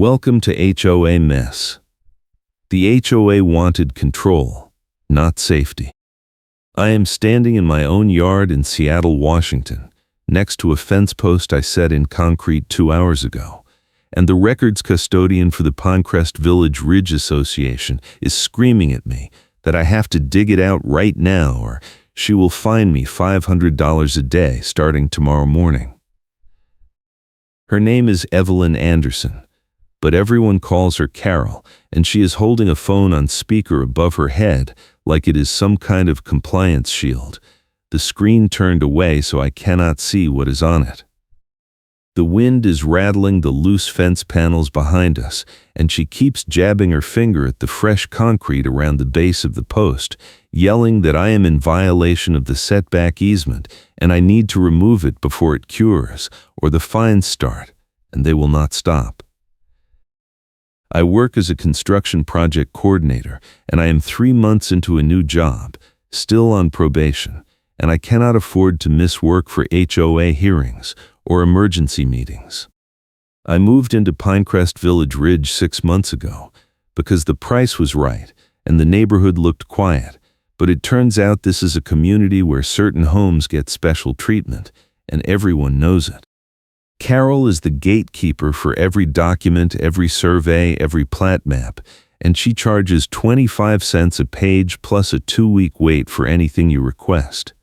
Welcome to HOA Mess. The HOA wanted control, not safety. I am standing in my own yard in Seattle, Washington, next to a fence post I set in concrete 2 hours ago, and the records custodian for the Pinecrest Village Ridge Association is screaming at me that I have to dig it out right now or she will fine me $500 a day starting tomorrow morning. Her name is Evelyn Anderson, but everyone calls her Carol, and she is holding a phone on speaker above her head like it is some kind of compliance shield, the screen turned away so I cannot see what is on it. The wind is rattling the loose fence panels behind us, and she keeps jabbing her finger at the fresh concrete around the base of the post, yelling that I am in violation of the setback easement and I need to remove it before it cures or the fines start, and they will not stop. I work as a construction project coordinator, and I am 3 months into a new job, still on probation, and I cannot afford to miss work for HOA hearings or emergency meetings. I moved into Pinecrest Village Ridge 6 months ago because the price was right and the neighborhood looked quiet, but it turns out this is a community where certain homes get special treatment, and everyone knows it. Carol is the gatekeeper for every document, every survey, every plat map, and she charges 25 cents a page plus a 2-week wait for anything you request.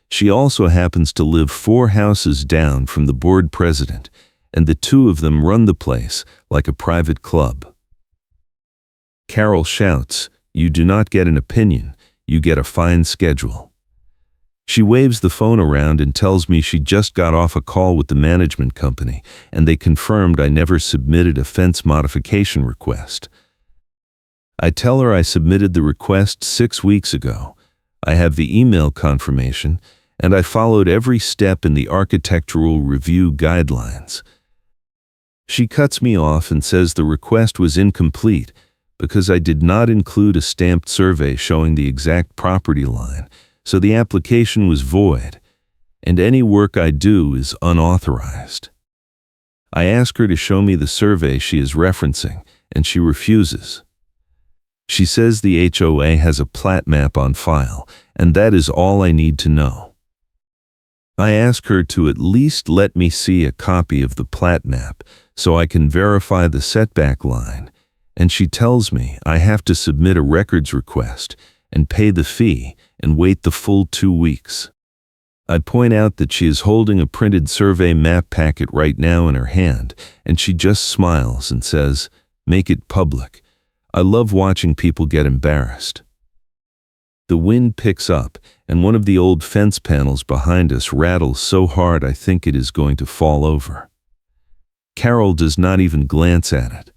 She also happens to live 4 houses down from the board president, and the 2 of them run the place like a private club. Carol shouts, "You do not get an opinion, you get a fine schedule." She waves the phone around and tells me she just got off a call with the management company, and they confirmed I never submitted a fence modification request. I tell her I submitted the request 6 weeks ago. I have the email confirmation, and I followed every step in the architectural review guidelines. She cuts me off and says the request was incomplete because I did not include a stamped survey showing the exact property line, so the application was void, and any work I do is unauthorized. I ask her to show me the survey she is referencing, and she refuses. She says the HOA has a plat map on file, and that is all I need to know. I ask her to at least let me see a copy of the plat map so I can verify the setback line, and she tells me I have to submit a records request and pay the fee and wait the full 2 weeks. I point out that she is holding a printed survey map packet right now in her hand, and she just smiles and says, "Make it public. I love watching people get embarrassed." The wind picks up, and one of the old fence panels behind us rattles so hard I think it is going to fall over. Carol does not even glance at it.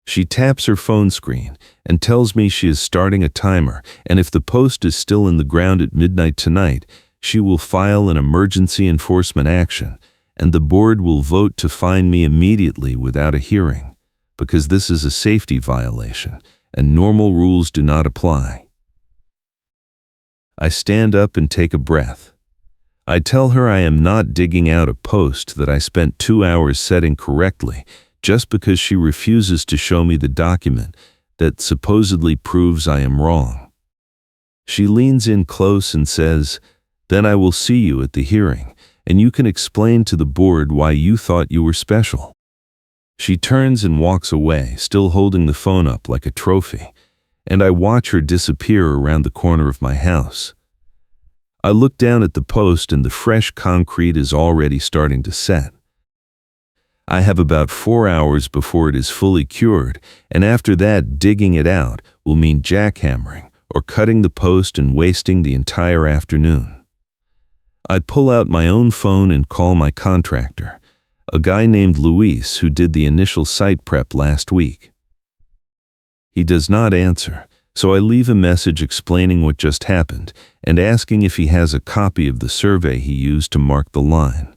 She taps her phone screen and tells me she is starting a timer, and if the post is still in the ground at midnight tonight, she will file an emergency enforcement action, and the board will vote to fine me immediately without a hearing, because this is a safety violation, and normal rules do not apply. I stand up and take a breath. I tell her I am not digging out a post that I spent 2 hours setting correctly, just because she refuses to show me the document that supposedly proves I am wrong. She leans in close and says, "Then I will see you at the hearing, and you can explain to the board why you thought you were special." She turns and walks away, still holding the phone up like a trophy, and I watch her disappear around the corner of my house. I look down at the post, and the fresh concrete is already starting to set. I have about 4 hours before it is fully cured, and after that, digging it out will mean jackhammering or cutting the post and wasting the entire afternoon. I pull out my own phone and call my contractor, a guy named Luis who did the initial site prep last week. He does not answer, so I leave a message explaining what just happened and asking if he has a copy of the survey he used to mark the line.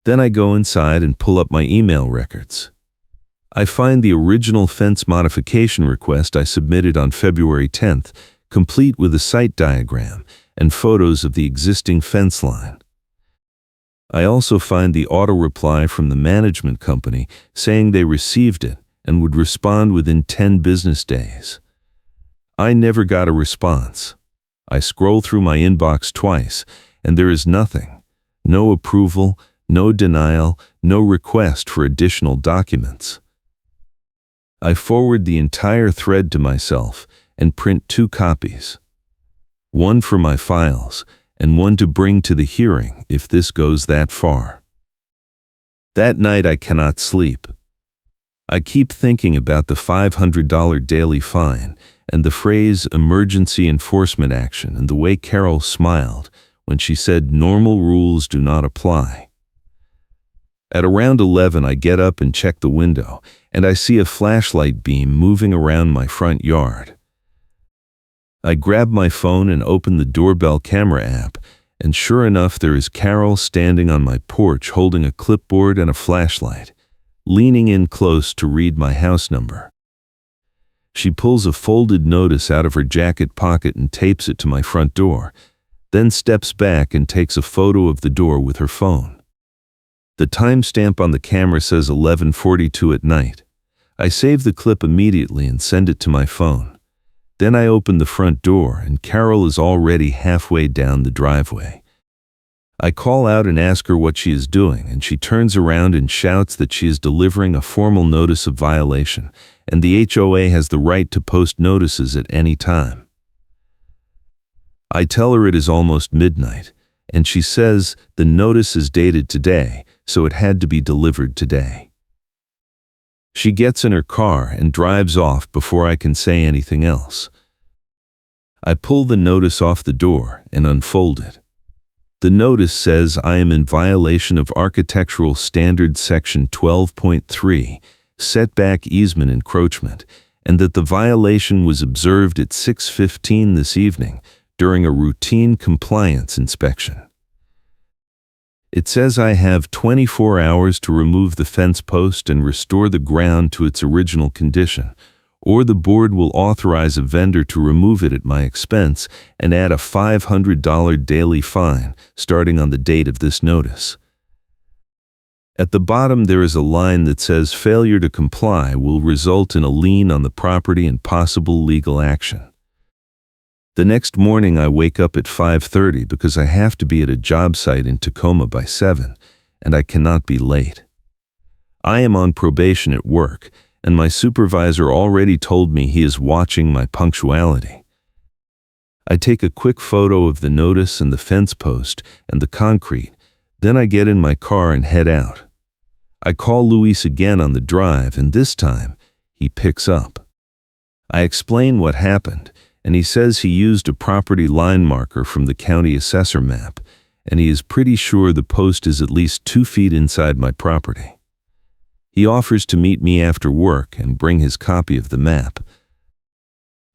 Then I go inside and pull up my email records. I find the original fence modification request I submitted on February 10th, complete with a site diagram and photos of the existing fence line. I also find the auto reply from the management company saying they received it and would respond within 10 business days. I never got a response. I scroll through my inbox twice, and there is nothing. No approval, no denial, no request for additional documents. I forward the entire thread to myself and print 2 copies. One for my files, and one to bring to the hearing if this goes that far. That night I cannot sleep. I keep thinking about the $500 daily fine and the phrase emergency enforcement action and the way Carol smiled when she said normal rules do not apply. At around 11 I get up and check the window, and I see a flashlight beam moving around my front yard. I grab my phone and open the doorbell camera app, and sure enough there is Carol standing on my porch holding a clipboard and a flashlight, leaning in close to read my house number. She pulls a folded notice out of her jacket pocket and tapes it to my front door, then steps back and takes a photo of the door with her phone. The timestamp on the camera says 11:42 at night. I save the clip immediately and send it to my phone. Then I open the front door and Carol is already halfway down the driveway. I call out and ask her what she is doing, and she turns around and shouts that she is delivering a formal notice of violation, and the HOA has the right to post notices at any time. I tell her it is almost midnight, and she says the notice is dated today, so it had to be delivered today. She gets in her car and drives off before I can say anything else. I pull the notice off the door and unfold it. The notice says I am in violation of Architectural Standards Section 12.3, setback easement encroachment, and that the violation was observed at 6:15 this evening during a routine compliance inspection. It says I have 24 hours to remove the fence post and restore the ground to its original condition, or the board will authorize a vendor to remove it at my expense and add a $500 daily fine starting on the date of this notice. At the bottom there is a line that says failure to comply will result in a lien on the property and possible legal action. The next morning I wake up at 5:30 because I have to be at a job site in Tacoma by 7, and I cannot be late. I am on probation at work, and my supervisor already told me he is watching my punctuality. I take a quick photo of the notice and the fence post and the concrete, then I get in my car and head out. I call Luis again on the drive, and this time he picks up. I explain what happened, and he says he used a property line marker from the county assessor map, and he is pretty sure the post is at least 2 feet inside my property. He offers to meet me after work and bring his copy of the map.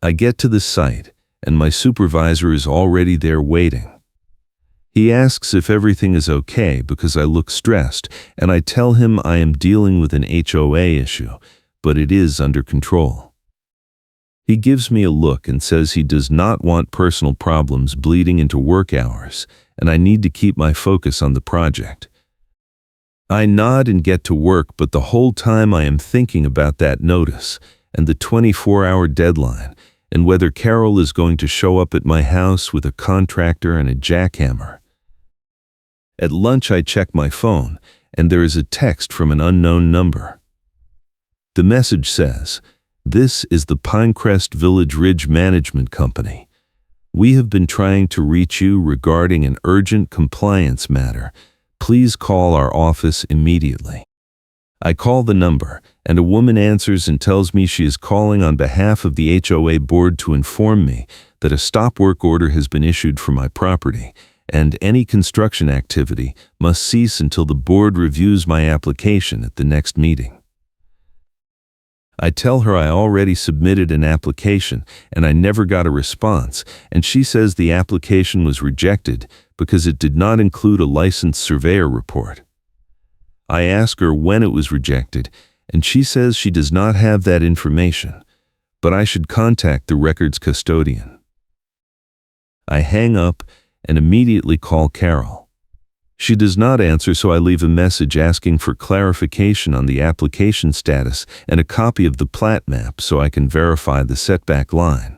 I get to the site, and my supervisor is already there waiting. He asks if everything is okay because I look stressed, and I tell him I am dealing with an HOA issue, but it is under control. He gives me a look and says he does not want personal problems bleeding into work hours, and I need to keep my focus on the project. I nod and get to work, but the whole time I am thinking about that notice and the 24-hour deadline and whether Carol is going to show up at my house with a contractor and a jackhammer. At lunch I check my phone, and there is a text from an unknown number. The message says, "This is the Pinecrest Village Ridge Management Company. We have been trying to reach you regarding an urgent compliance matter. Please call our office immediately." I call the number, and a woman answers and tells me she is calling on behalf of the HOA board to inform me that a stop work order has been issued for my property, and any construction activity must cease until the board reviews my application at the next meeting. I tell her I already submitted an application and I never got a response, and she says the application was rejected because it did not include a licensed surveyor report. I ask her when it was rejected, and she says she does not have that information, but I should contact the records custodian. I hang up and immediately call Carol. She does not answer, so I leave a message asking for clarification on the application status and a copy of the plat map so I can verify the setback line.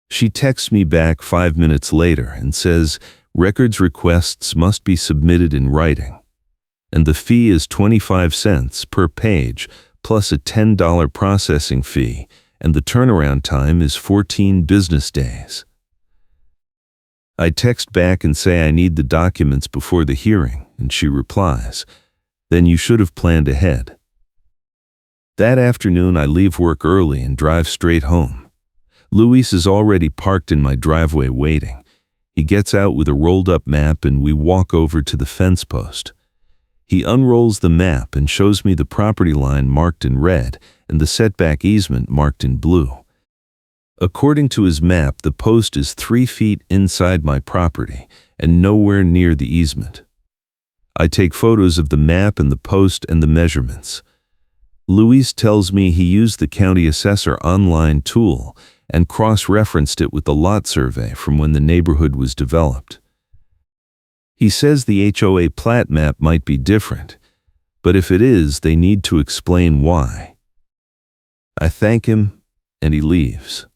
She texts me back 5 minutes later and says records requests must be submitted in writing, and the fee is 25 cents per page plus a $10 processing fee, and the turnaround time is 14 business days. I text back and say I need the documents before the hearing, and she replies, "Then you should have planned ahead." That afternoon I leave work early and drive straight home. Luis is already parked in my driveway waiting. He gets out with a rolled-up map and we walk over to the fence post. He unrolls the map and shows me the property line marked in red and the setback easement marked in blue. According to his map, the post is 3 feet inside my property and nowhere near the easement. I take photos of the map and the post and the measurements. Luis tells me he used the county assessor online tool and cross-referenced it with the lot survey from when the neighborhood was developed. He says the HOA plat map might be different, but if it is, they need to explain why. I thank him, and he leaves.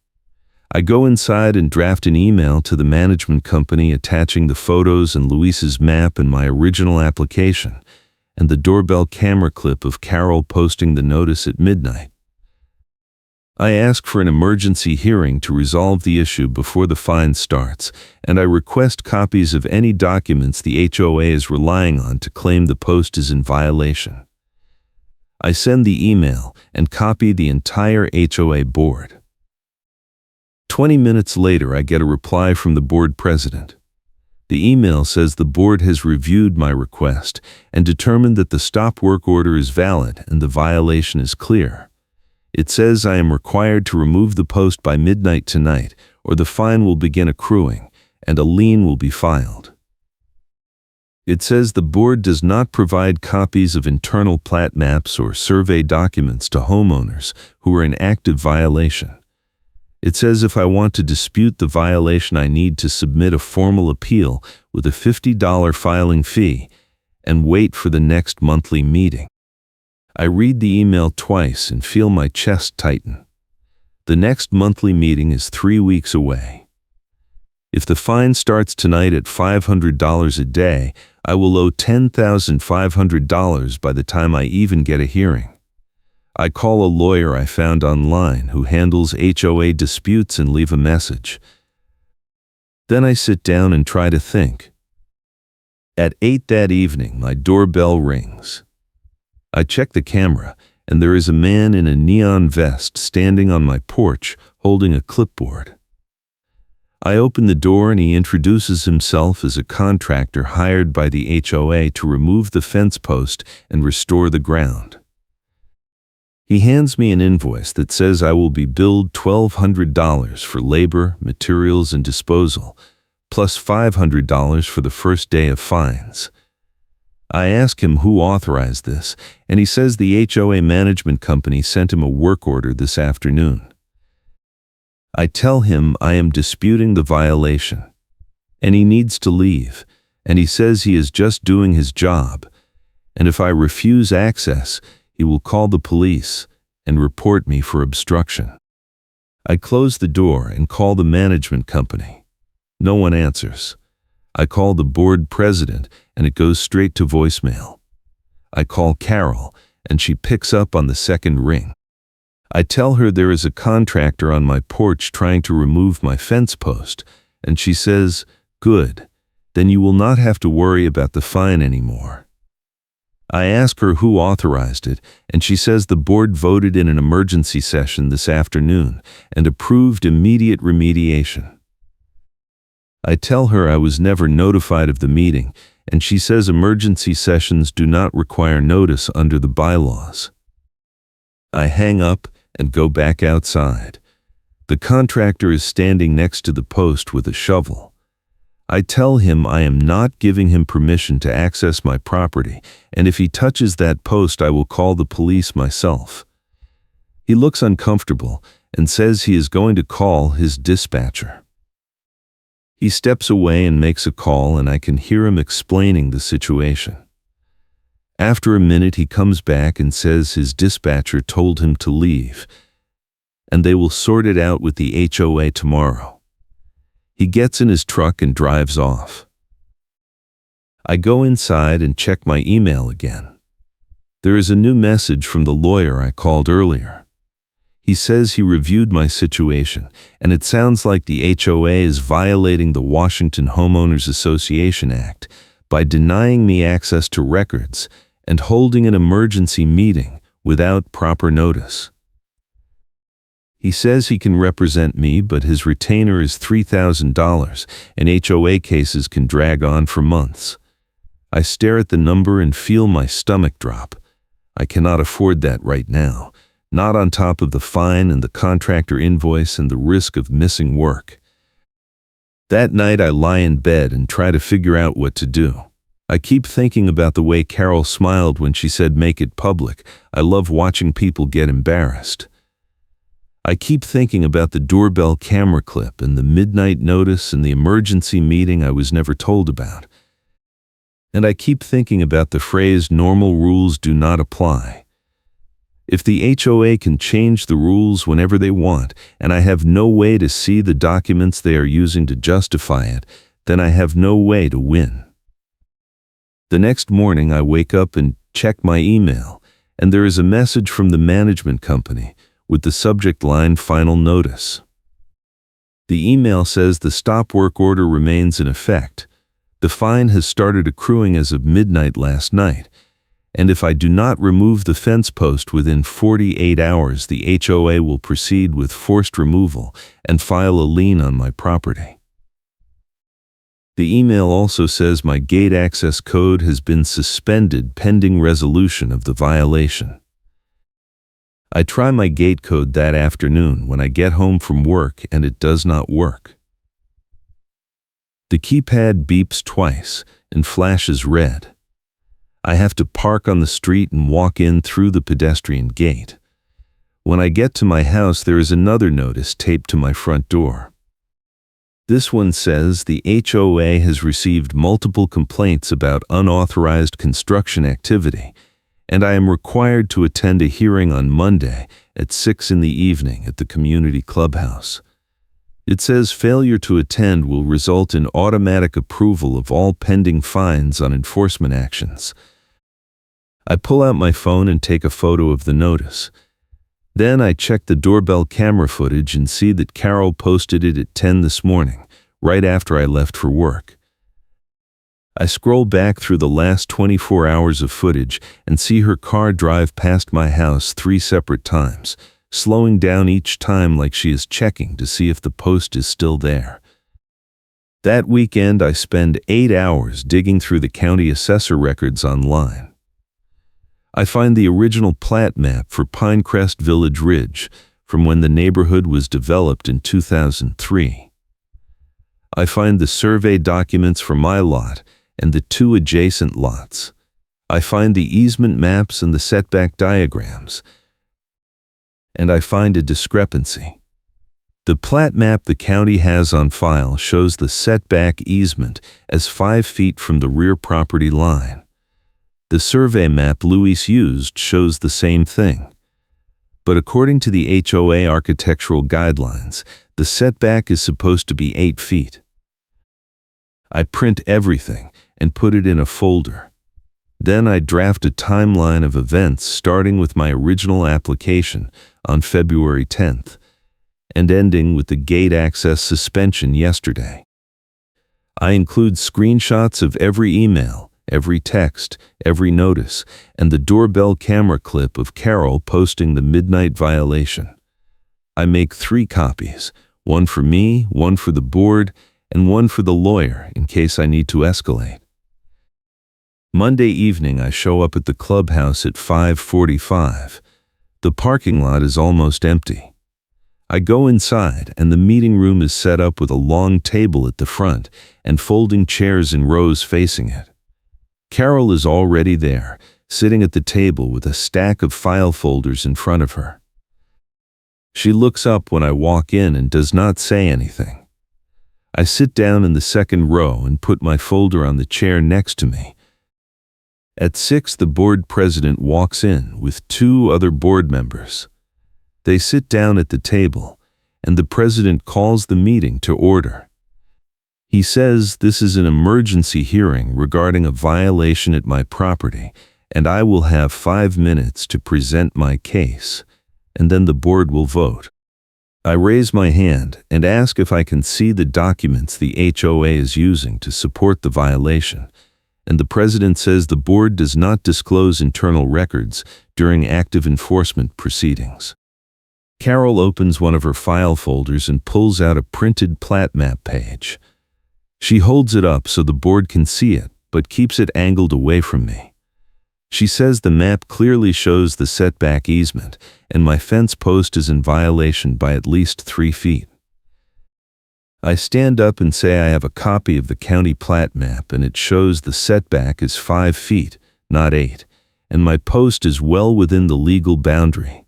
I go inside and draft an email to the management company attaching the photos and Luis's map and my original application, and the doorbell camera clip of Carol posting the notice at midnight. I ask for an emergency hearing to resolve the issue before the fine starts, and I request copies of any documents the HOA is relying on to claim the post is in violation. I send the email and copy the entire HOA board. 20 minutes later, I get a reply from the board president. The email says the board has reviewed my request and determined that the stop work order is valid and the violation is clear. It says I am required to remove the post by midnight tonight, or the fine will begin accruing and a lien will be filed. It says the board does not provide copies of internal plat maps or survey documents to homeowners who are in active violation. It says if I want to dispute the violation, I need to submit a formal appeal with a $50 filing fee and wait for the next monthly meeting. I read the email twice and feel my chest tighten. The next monthly meeting is 3 weeks away. If the fine starts tonight at $500 a day, I will owe $10,500 by the time I even get a hearing. I call a lawyer I found online who handles HOA disputes and leave a message. Then I sit down and try to think. At 8 that evening, my doorbell rings. I check the camera, and there is a man in a neon vest standing on my porch holding a clipboard. I open the door and he introduces himself as a contractor hired by the HOA to remove the fence post and restore the ground. He hands me an invoice that says I will be billed $1,200 for labor, materials, and disposal, plus $500 for the first day of fines. I ask him who authorized this, and he says the HOA management company sent him a work order this afternoon. I tell him I am disputing the violation, and he needs to leave, and he says he is just doing his job, and if I refuse access, he will call the police and report me for obstruction. I close the door and call the management company. No one answers. I call the board president and it goes straight to voicemail. I call Carol and she picks up on the second ring. I tell her there is a contractor on my porch trying to remove my fence post, and she says, "Good, then you will not have to worry about the fine anymore." I ask her who authorized it, and she says the board voted in an emergency session this afternoon and approved immediate remediation. I tell her I was never notified of the meeting, and she says emergency sessions do not require notice under the bylaws. I hang up and go back outside. The contractor is standing next to the post with a shovel. I tell him I am not giving him permission to access my property, and if he touches that post, I will call the police myself. He looks uncomfortable and says he is going to call his dispatcher. He steps away and makes a call, and I can hear him explaining the situation. After a minute, he comes back and says his dispatcher told him to leave, and they will sort it out with the HOA tomorrow. He gets in his truck and drives off. I go inside and check my email again. There is a new message from the lawyer I called earlier. He says he reviewed my situation, and it sounds like the HOA is violating the Washington Homeowners Association Act by denying me access to records and holding an emergency meeting without proper notice. He says he can represent me, but his retainer is $3,000, and HOA cases can drag on for months. I stare at the number and feel my stomach drop. I cannot afford that right now, not on top of the fine and the contractor invoice and the risk of missing work. That night I lie in bed and try to figure out what to do. I keep thinking about the way Carol smiled when she said make it public. I love watching people get embarrassed. I keep thinking about the doorbell camera clip and the midnight notice and the emergency meeting I was never told about. And I keep thinking about the phrase normal rules do not apply. If the HOA can change the rules whenever they want, and I have no way to see the documents they are using to justify it, then I have no way to win. The next morning I wake up and check my email, and there is a message from the management company with the subject line final notice. The email says the stop work order remains in effect. The fine has started accruing as of midnight last night, and if I do not remove the fence post within 48 hours, the HOA will proceed with forced removal and file a lien on my property. The email also says my gate access code has been suspended pending resolution of the violation. I try my gate code that afternoon when I get home from work, and it does not work. The keypad beeps twice and flashes red. I have to park on the street and walk in through the pedestrian gate. When I get to my house, there is another notice taped to my front door. This one says the HOA has received multiple complaints about unauthorized construction activity, and I am required to attend a hearing on Monday at 6 p.m. at the community clubhouse. It says failure to attend will result in automatic approval of all pending fines on enforcement actions. I pull out my phone and take a photo of the notice. Then I check the doorbell camera footage and see that Carol posted it at 10 this morning, right after I left for work. I scroll back through the last 24 hours of footage and see her car drive past my house 3 separate times, slowing down each time like she is checking to see if the post is still there. That weekend I spend 8 hours digging through the county assessor records online. I find the original plat map for Pinecrest Village Ridge from when the neighborhood was developed in 2003. I find the survey documents for my lot and the 2 adjacent lots. I find the easement maps and the setback diagrams. And I find a discrepancy. The plat map the county has on file shows the setback easement as 5 feet from the rear property line. The survey map Luis used shows the same thing. But according to the HOA architectural guidelines, the setback is supposed to be 8 feet. I print everything and put it in a folder. Then I draft a timeline of events starting with my original application on February 10th and ending with the gate access suspension yesterday. I include screenshots of every email, every text, every notice, and the doorbell camera clip of Carol posting the midnight violation. I make 3 copies, one for me, one for the board, and one for the lawyer in case I need to escalate. Monday evening I show up at the clubhouse at 5:45. The parking lot is almost empty. I go inside, and the meeting room is set up with a long table at the front and folding chairs in rows facing it. Carol is already there, sitting at the table with a stack of file folders in front of her. She looks up when I walk in and does not say anything. I sit down in the second row and put my folder on the chair next to me. At 6, the board president walks in with 2 other board members. They sit down at the table, and the president calls the meeting to order. He says this is an emergency hearing regarding a violation at my property, and I will have 5 minutes to present my case, and then the board will vote. I raise my hand and ask if I can see the documents the HOA is using to support the violation, and the president says the board does not disclose internal records during active enforcement proceedings. Carol opens one of her file folders and pulls out a printed plat map page. She holds it up so the board can see it, but keeps it angled away from me. She says the map clearly shows the setback easement, and my fence post is in violation by at least 3 feet. I stand up and say I have a copy of the county plat map and it shows the setback is 5 feet, not 8, and my post is well within the legal boundary.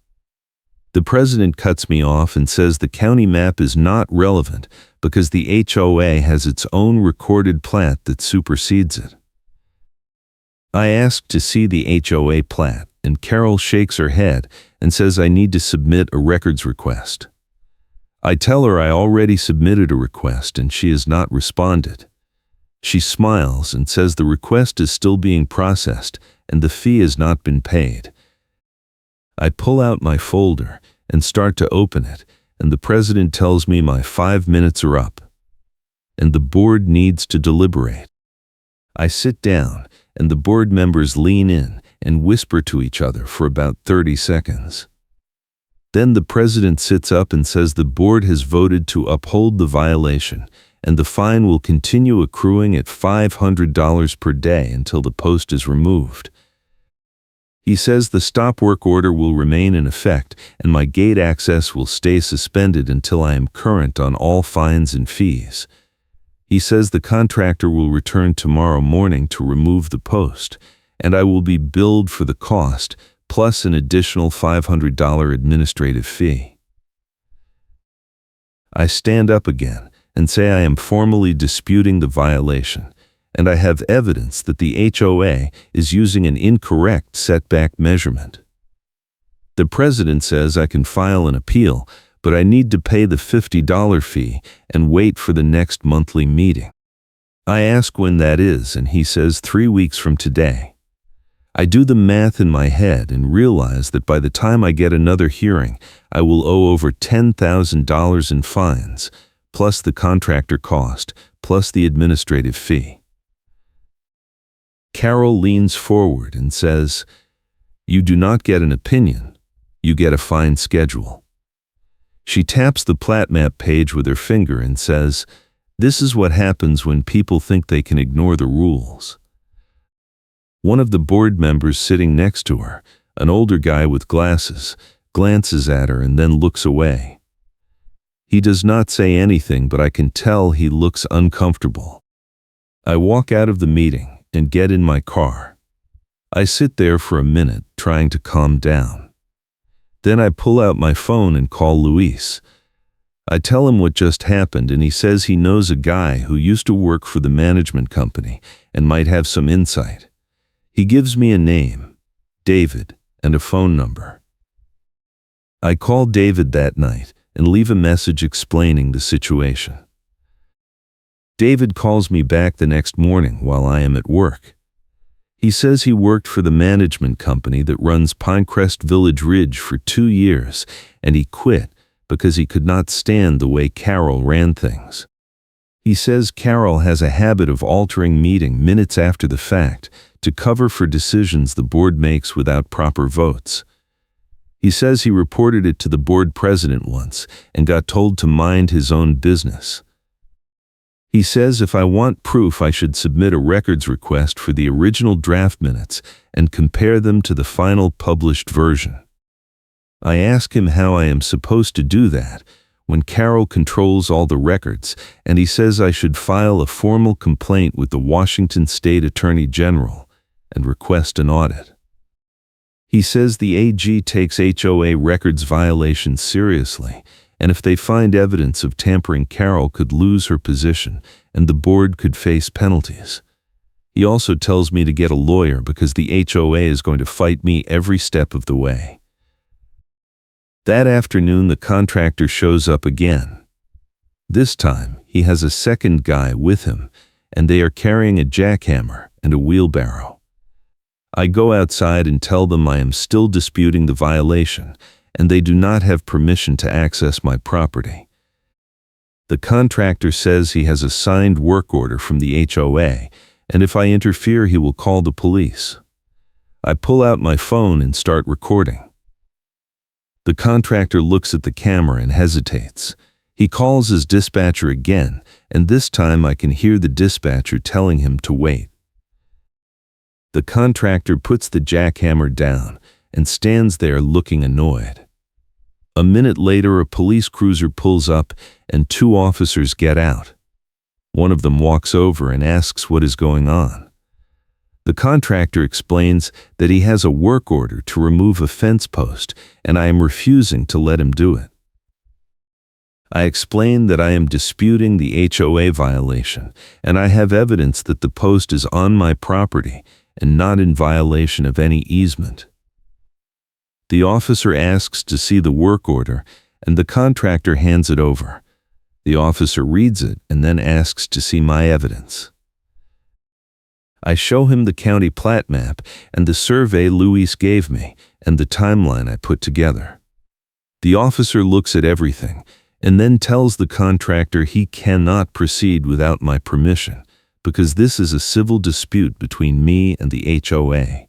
The president cuts me off and says the county map is not relevant because the HOA has its own recorded plat that supersedes it. I ask to see the HOA plat, and Carol shakes her head and says I need to submit a records request. I tell her I already submitted a request and she has not responded. She smiles and says the request is still being processed and the fee has not been paid. I pull out my folder and start to open it, and the president tells me my 5 minutes are up, and the board needs to deliberate. I sit down, and the board members lean in and whisper to each other for about 30 seconds. Then the president sits up and says the board has voted to uphold the violation, and the fine will continue accruing at $500 per day until the post is removed. He says the stop work order will remain in effect, and my gate access will stay suspended until I am current on all fines and fees. He says the contractor will return tomorrow morning to remove the post, and I will be billed for the cost, plus an additional $500 administrative fee. I stand up again and say I am formally disputing the violation, and I have evidence that the HOA is using an incorrect setback measurement. The president says I can file an appeal, but I need to pay the $50 fee and wait for the next monthly meeting. I ask when that is, and he says 3 weeks from today. I do the math in my head and realize that by the time I get another hearing, I will owe over $10,000 in fines, plus the contractor cost, plus the administrative fee. Carol leans forward and says, "You do not get an opinion, you get a fine schedule." She taps the plat map page with her finger and says, "This is what happens when people think they can ignore the rules." One of the board members sitting next to her, an older guy with glasses, glances at her and then looks away. He does not say anything, but I can tell he looks uncomfortable. I walk out of the meeting and get in my car. I sit there for a minute, trying to calm down. Then I pull out my phone and call Luis. I tell him what just happened, and he says he knows a guy who used to work for the management company and might have some insight. He gives me a name, David, and a phone number. I call David that night and leave a message explaining the situation. David calls me back the next morning while I am at work. He says he worked for the management company that runs Pinecrest Village Ridge for 2 years, and he quit because he could not stand the way Carol ran things. He says Carol has a habit of altering meeting minutes after the fact to cover for decisions the board makes without proper votes. He says he reported it to the board president once and got told to mind his own business. He says if I want proof, I should submit a records request for the original draft minutes and compare them to the final published version. I ask him how I am supposed to do that when Carol controls all the records, and he says I should file a formal complaint with the Washington State Attorney General and request an audit. He says the AG takes HOA records violations seriously and if they find evidence of tampering, Carol could lose her position and the board could face penalties. He also tells me to get a lawyer because the HOA is going to fight me every step of the way. That afternoon, the contractor shows up again. This time, he has a second guy with him, and they are carrying a jackhammer and a wheelbarrow. I go outside and tell them I am still disputing the violation, and they do not have permission to access my property. The contractor says he has a signed work order from the HOA, and if I interfere, he will call the police. I pull out my phone and start recording. The contractor looks at the camera and hesitates. He calls his dispatcher again, and this time I can hear the dispatcher telling him to wait. The contractor puts the jackhammer down and stands there looking annoyed. A minute later, a police cruiser pulls up and 2 officers get out. One of them walks over and asks what is going on. The contractor explains that he has a work order to remove a fence post, and I am refusing to let him do it. I explain that I am disputing the HOA violation, and I have evidence that the post is on my property and not in violation of any easement. The officer asks to see the work order, and the contractor hands it over. The officer reads it and then asks to see my evidence. I show him the county plat map and the survey Luis gave me and the timeline I put together. The officer looks at everything and then tells the contractor he cannot proceed without my permission because this is a civil dispute between me and the HOA.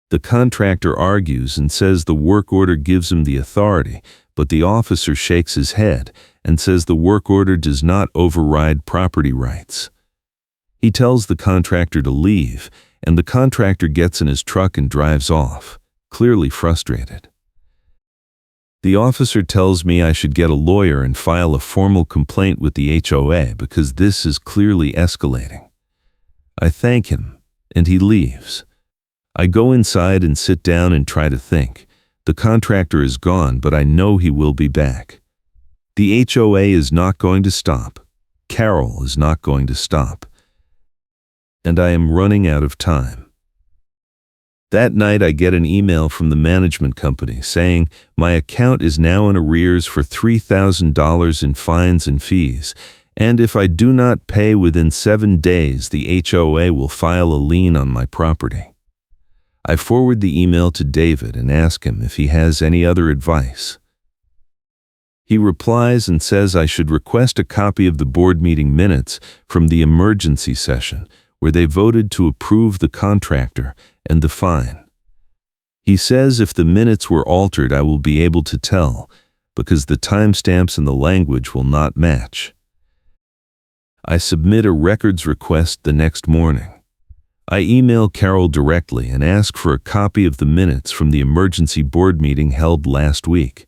The contractor argues and says the work order gives him the authority, but the officer shakes his head and says the work order does not override property rights. He tells the contractor to leave, and the contractor gets in his truck and drives off, clearly frustrated. The officer tells me I should get a lawyer and file a formal complaint with the HOA because this is clearly escalating. I thank him, and he leaves. I go inside and sit down and try to think. The contractor is gone, but I know he will be back. The HOA is not going to stop. Carol is not going to stop. And I am running out of time. That night I get an email from the management company saying my account is now in arrears for $3,000 in fines and fees, and if I do not pay within 7 days, the HOA will file a lien on my property. I forward the email to David and ask him if he has any other advice. He replies and says I should request a copy of the board meeting minutes from the emergency session where they voted to approve the contractor and the fine. He says if the minutes were altered, I will be able to tell because the timestamps and the language will not match. I submit a records request the next morning. I email Carol directly and ask for a copy of the minutes from the emergency board meeting held last week.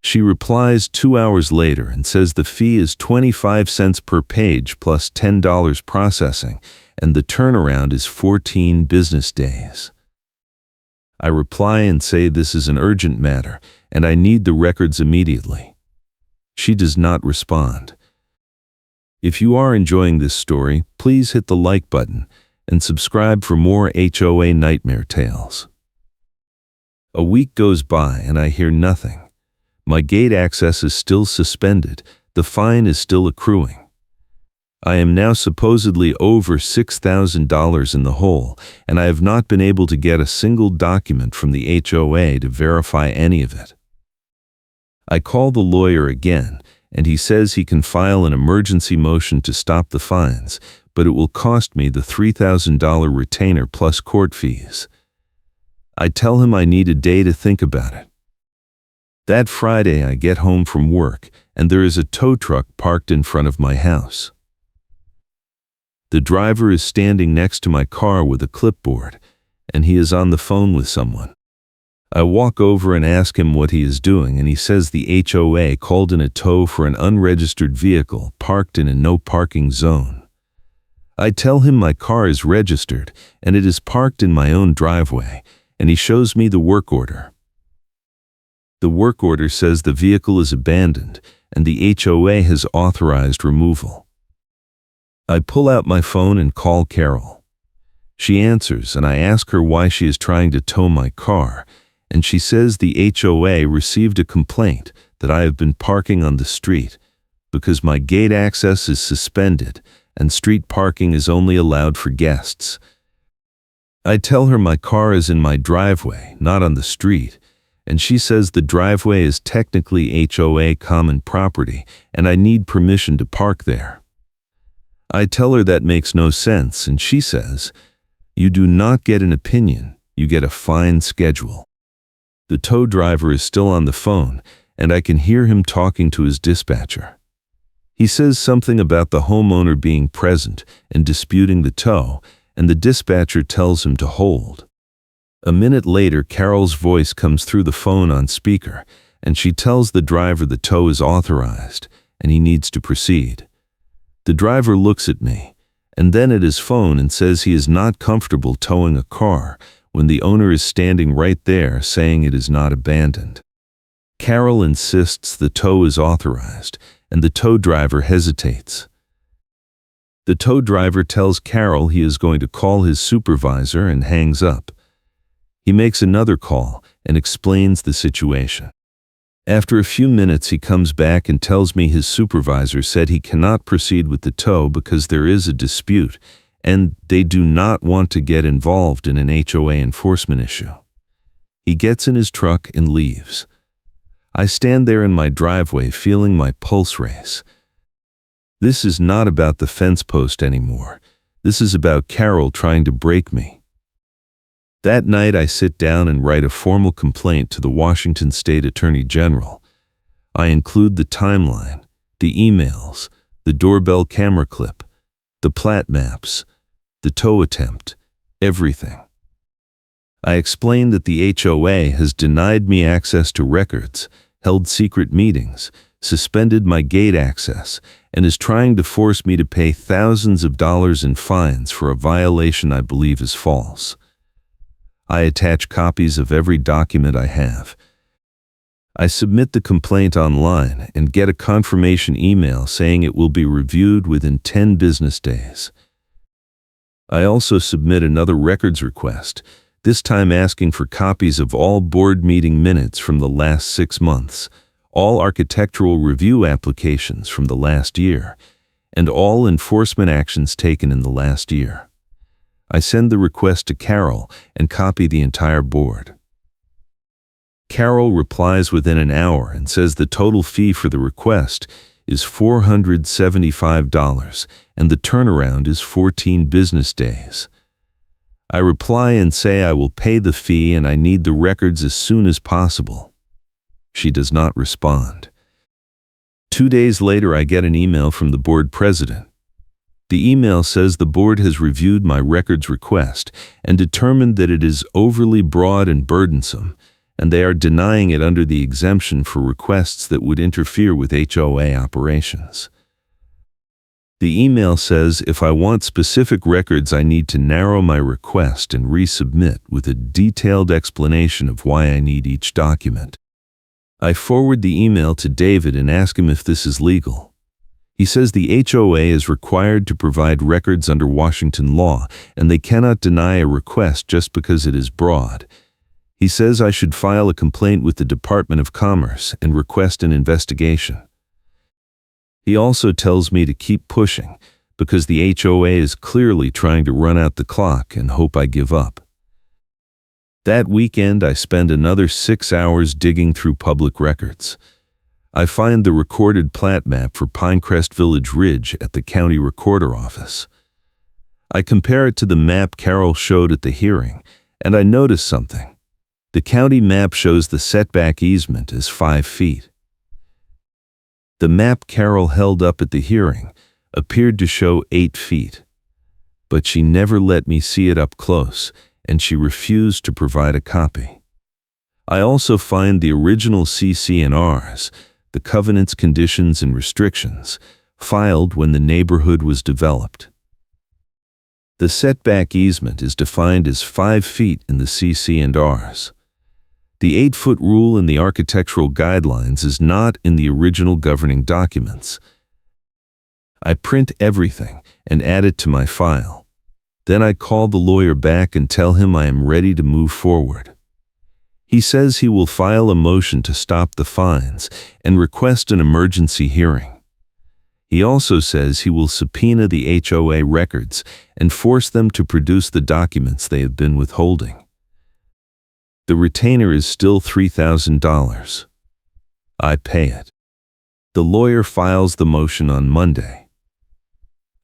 She replies 2 hours later and says the fee is 25 cents per page plus $10 processing, and the turnaround is 14 business days. I reply and say this is an urgent matter and I need the records immediately. She does not respond. If you are enjoying this story, please hit the like button and subscribe for more HOA nightmare tales. A week goes by and I hear nothing. My gate access is still suspended. The fine is still accruing. I am now supposedly over $6,000 in the hole, and I have not been able to get a single document from the HOA to verify any of it. I call the lawyer again, and he says he can file an emergency motion to stop the fines, but it will cost me the $3,000 retainer plus court fees. I tell him I need a day to think about it. That Friday I get home from work, and there is a tow truck parked in front of my house. The driver is standing next to my car with a clipboard, and he is on the phone with someone. I walk over and ask him what he is doing, and he says the HOA called in a tow for an unregistered vehicle parked in a no parking zone. I tell him my car is registered and it is parked in my own driveway, and he shows me the work order. The work order says the vehicle is abandoned and the HOA has authorized removal. I pull out my phone and call Carol. She answers and I ask her why she is trying to tow my car, and she says the HOA received a complaint that I have been parking on the street because my gate access is suspended and street parking is only allowed for guests. I tell her my car is in my driveway, not on the street, and she says the driveway is technically HOA common property and I need permission to park there. I tell her that makes no sense, and she says, "You do not get an opinion, you get a fine schedule." The tow driver is still on the phone, and I can hear him talking to his dispatcher. He says something about the homeowner being present and disputing the tow, and the dispatcher tells him to hold. A minute later, Carol's voice comes through the phone on speaker, and she tells the driver the tow is authorized, and he needs to proceed. The driver looks at me, and then at his phone and says he is not comfortable towing a car when the owner is standing right there saying it is not abandoned. Carol insists the tow is authorized, and the tow driver hesitates. The tow driver tells Carol he is going to call his supervisor and hangs up. He makes another call and explains the situation. After a few minutes, he comes back and tells me his supervisor said he cannot proceed with the tow because there is a dispute, and they do not want to get involved in an HOA enforcement issue. He gets in his truck and leaves. I stand there in my driveway feeling my pulse race. This is not about the fence post anymore. This is about Carol trying to break me. That night, I sit down and write a formal complaint to the Washington State Attorney General. I include the timeline, the emails, the doorbell camera clip, the plat maps, the tow attempt, everything. I explain that the HOA has denied me access to records, held secret meetings, suspended my gate access, and is trying to force me to pay thousands of dollars in fines for a violation I believe is false. I attach copies of every document I have. I submit the complaint online and get a confirmation email saying it will be reviewed within 10 business days. I also submit another records request, this time asking for copies of all board meeting minutes from the last 6 months, all architectural review applications from the last year, and all enforcement actions taken in the last year. I send the request to Carol and copy the entire board. Carol replies within an hour and says the total fee for the request is $475 and the turnaround is 14 business days. I reply and say I will pay the fee and I need the records as soon as possible. She does not respond. 2 days later, I get an email from the board president. The email says the board has reviewed my records request and determined that it is overly broad and burdensome, and they are denying it under the exemption for requests that would interfere with HOA operations. The email says if I want specific records, I need to narrow my request and resubmit with a detailed explanation of why I need each document. I forward the email to David and ask him if this is legal. He says the HOA is required to provide records under Washington law, and they cannot deny a request just because it is broad. He says I should file a complaint with the Department of Commerce and request an investigation. He also tells me to keep pushing because the HOA is clearly trying to run out the clock and hope I give up. That weekend, I spend another 6 hours digging through public records. I find the recorded plat map for Pinecrest Village Ridge at the county recorder office. I compare it to the map Carol showed at the hearing, and I notice something. The county map shows the setback easement as 5 feet. The map Carol held up at the hearing appeared to show 8 feet, but she never let me see it up close, and she refused to provide a copy. I also find the original CC&Rs, the covenants, conditions, and restrictions, filed when the neighborhood was developed. The setback easement is defined as 5 feet in the CC&Rs. The 8-foot rule in the architectural guidelines is not in the original governing documents. I print everything and add it to my file. Then I call the lawyer back and tell him I am ready to move forward. He says he will file a motion to stop the fines and request an emergency hearing. He also says he will subpoena the HOA records and force them to produce the documents they have been withholding. The retainer is still $3,000. I pay it. The lawyer files the motion on Monday.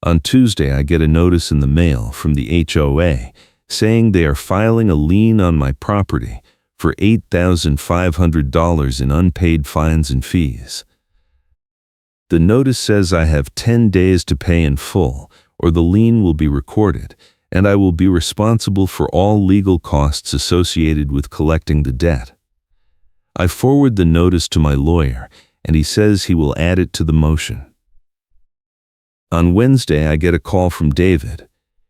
On Tuesday, I get a notice in the mail from the HOA saying they are filing a lien on my property for $8,500 in unpaid fines and fees. The notice says I have 10 days to pay in full, or the lien will be recorded, and I will be responsible for all legal costs associated with collecting the debt. I forward the notice to my lawyer, and he says he will add it to the motion. On Wednesday, I get a call from David.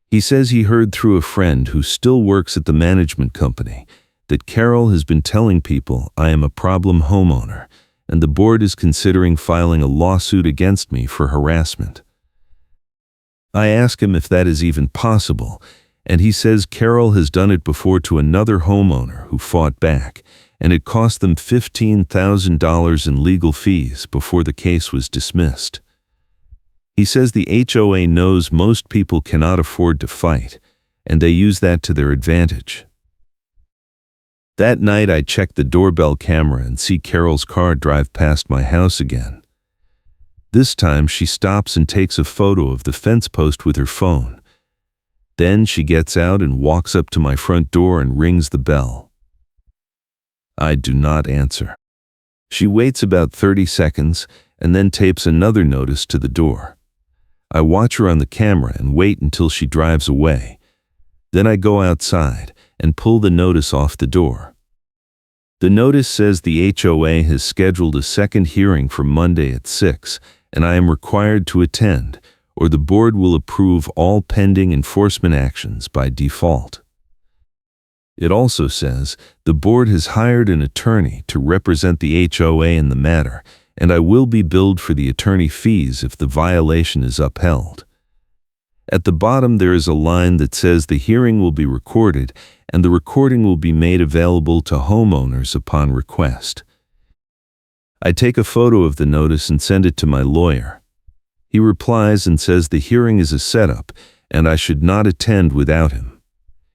He says he heard through a friend who still works at the management company that Carol has been telling people I am a problem homeowner, and the board is considering filing a lawsuit against me for harassment. I ask him if that is even possible, and he says Carol has done it before to another homeowner who fought back, and it cost them $15,000 in legal fees before the case was dismissed. He says the HOA knows most people cannot afford to fight, and they use that to their advantage. That night, I check the doorbell camera and see Carol's car drive past my house again. This time, she stops and takes a photo of the fence post with her phone. Then she gets out and walks up to my front door and rings the bell. I do not answer. She waits about 30 seconds and then tapes another notice to the door. I watch her on the camera and wait until she drives away. Then I go outside and pull the notice off the door. The notice says the HOA has scheduled a second hearing for Monday at 6, and I am required to attend, or the board will approve all pending enforcement actions by default. It also says the board has hired an attorney to represent the HOA in the matter, and I will be billed for the attorney fees if the violation is upheld. At the bottom, there is a line that says the hearing will be recorded and the recording will be made available to homeowners upon request. I take a photo of the notice and send it to my lawyer. He replies and says the hearing is a setup and I should not attend without him.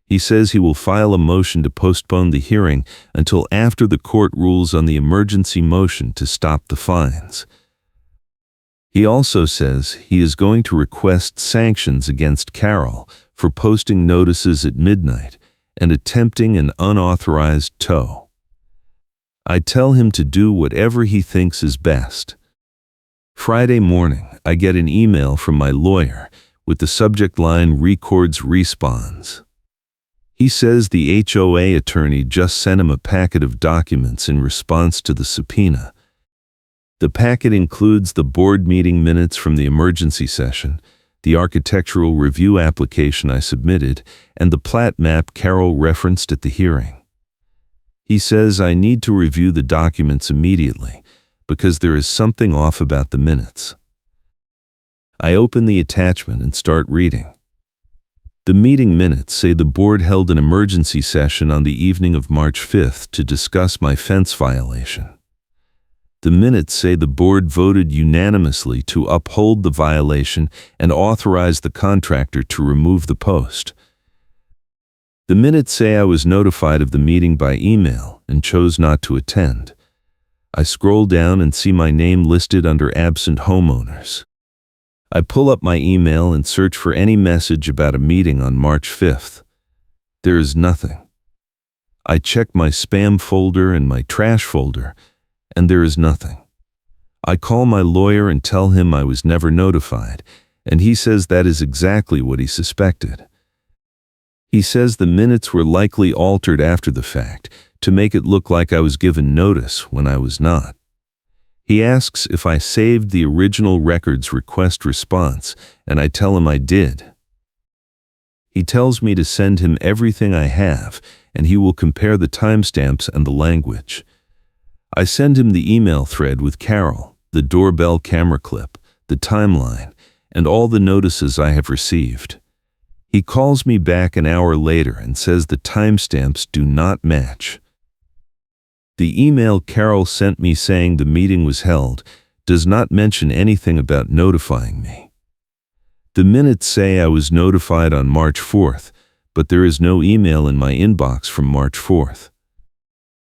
He says he will file a motion to postpone the hearing until after the court rules on the emergency motion to stop the fines. He also says he is going to request sanctions against Carol for posting notices at midnight and attempting an unauthorized tow. I tell him to do whatever he thinks is best. Friday morning, I get an email from my lawyer with the subject line "Records Responds." He says the HOA attorney just sent him a packet of documents in response to the subpoena. The packet includes the board meeting minutes from the emergency session, the architectural review application I submitted, and the plat map Carol referenced at the hearing. He says I need to review the documents immediately because there is something off about the minutes. I open the attachment and start reading. The meeting minutes say the board held an emergency session on the evening of March 5th to discuss my fence violation. The minutes say the board voted unanimously to uphold the violation and authorize the contractor to remove the post. The minutes say I was notified of the meeting by email and chose not to attend. I scroll down and see my name listed under absent homeowners. I pull up my email and search for any message about a meeting on March 5th. There is nothing. I check my spam folder and my trash folder, and there is nothing. I call my lawyer and tell him I was never notified, and he says that is exactly what he suspected. He says the minutes were likely altered after the fact to make it look like I was given notice when I was not. He asks if I saved the original records request response, and I tell him I did. He tells me to send him everything I have, and he will compare the timestamps and the language. I send him the email thread with Carol, the doorbell camera clip, the timeline, and all the notices I have received. He calls me back an hour later and says the timestamps do not match. The email Carol sent me saying the meeting was held does not mention anything about notifying me. The minutes say I was notified on March 4th, but there is no email in my inbox from March 4th.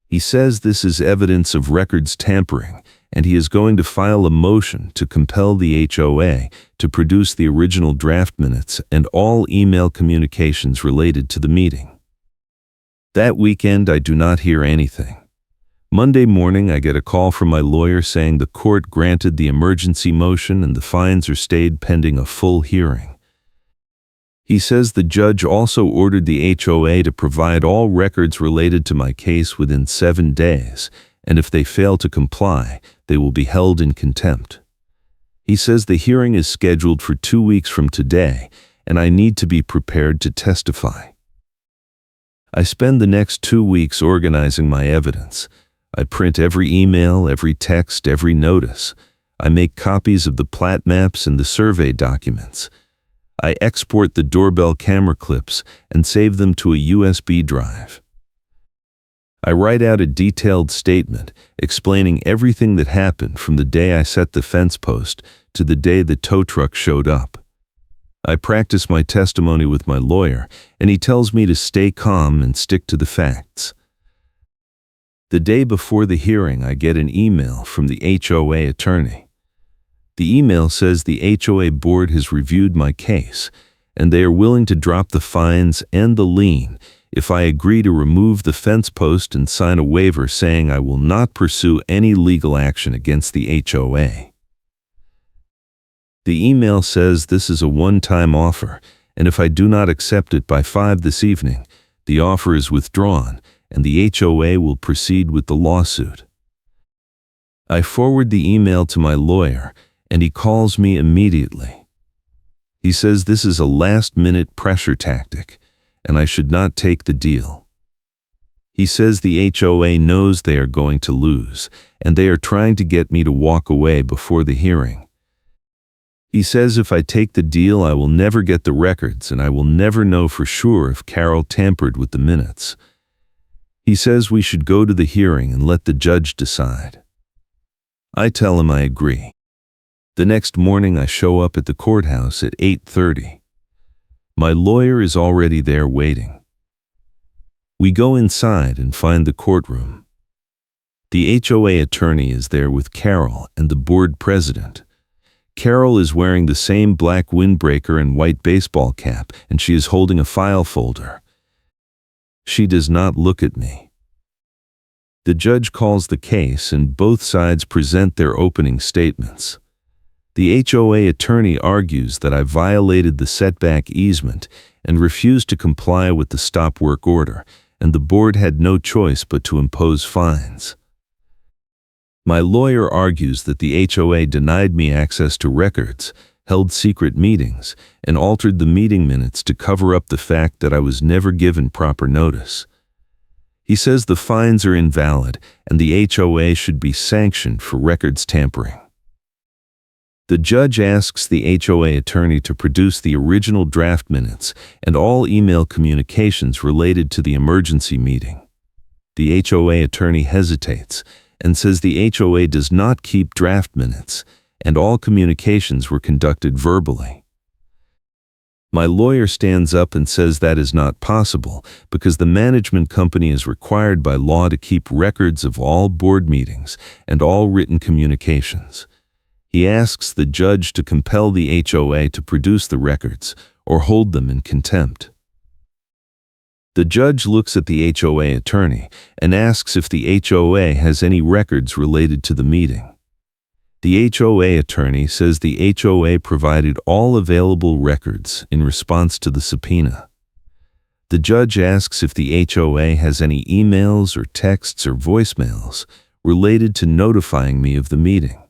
He says this is evidence of records tampering, and he is going to file a motion to compel the HOA to produce the original draft minutes and all email communications related to the meeting. That weekend, I do not hear anything. Monday morning, I get a call from my lawyer saying the court granted the emergency motion and the fines are stayed pending a full hearing. He says the judge also ordered the HOA to provide all records related to my case within 7 days, and if they fail to comply, they will be held in contempt. He says the hearing is scheduled for 2 weeks from today, and I need to be prepared to testify. I spend the next 2 weeks organizing my evidence. I print every email, every text, every notice. I make copies of the plat maps and the survey documents. I export the doorbell camera clips and save them to a USB drive. I write out a detailed statement explaining everything that happened from the day I set the fence post to the day the tow truck showed up. I practice my testimony with my lawyer, and he tells me to stay calm and stick to the facts. The day before the hearing, I get an email from the HOA attorney. The email says the HOA board has reviewed my case, and they are willing to drop the fines and the lien if I agree to remove the fence post and sign a waiver saying I will not pursue any legal action against the HOA. The email says this is a one-time offer, and if I do not accept it by 5 this evening, the offer is withdrawn, and the HOA will proceed with the lawsuit. I forward the email to my lawyer, and he calls me immediately. He says this is a last-minute pressure tactic, and I should not take the deal. He says the HOA knows they are going to lose, and they are trying to get me to walk away before the hearing. He says if I take the deal, I will never get the records, and I will never know for sure if Carol tampered with the minutes. He says we should go to the hearing and let the judge decide. I tell him I agree. The next morning, I show up at the courthouse at 8:30. My lawyer is already there waiting. We go inside and find the courtroom. The HOA attorney is there with Carol and the board president. Carol is wearing the same black windbreaker and white baseball cap, and she is holding a file folder. She does not look at me. The judge calls the case, and both sides present their opening statements. The HOA attorney argues that I violated the setback easement and refused to comply with the stop work order, and the board had no choice but to impose fines. My lawyer argues that the HOA denied me access to records, held secret meetings, and altered the meeting minutes to cover up the fact that I was never given proper notice. He says the fines are invalid and the HOA should be sanctioned for records tampering. The judge asks the HOA attorney to produce the original draft minutes and all email communications related to the emergency meeting. The HOA attorney hesitates and says the HOA does not keep draft minutes, and all communications were conducted verbally. My lawyer stands up and says that is not possible because the management company is required by law to keep records of all board meetings and all written communications. He asks the judge to compel the HOA to produce the records or hold them in contempt. The judge looks at the HOA attorney and asks if the HOA has any records related to the meeting. The HOA attorney says the HOA provided all available records in response to the subpoena. The judge asks if the HOA has any emails or texts or voicemails related to notifying me of the meeting.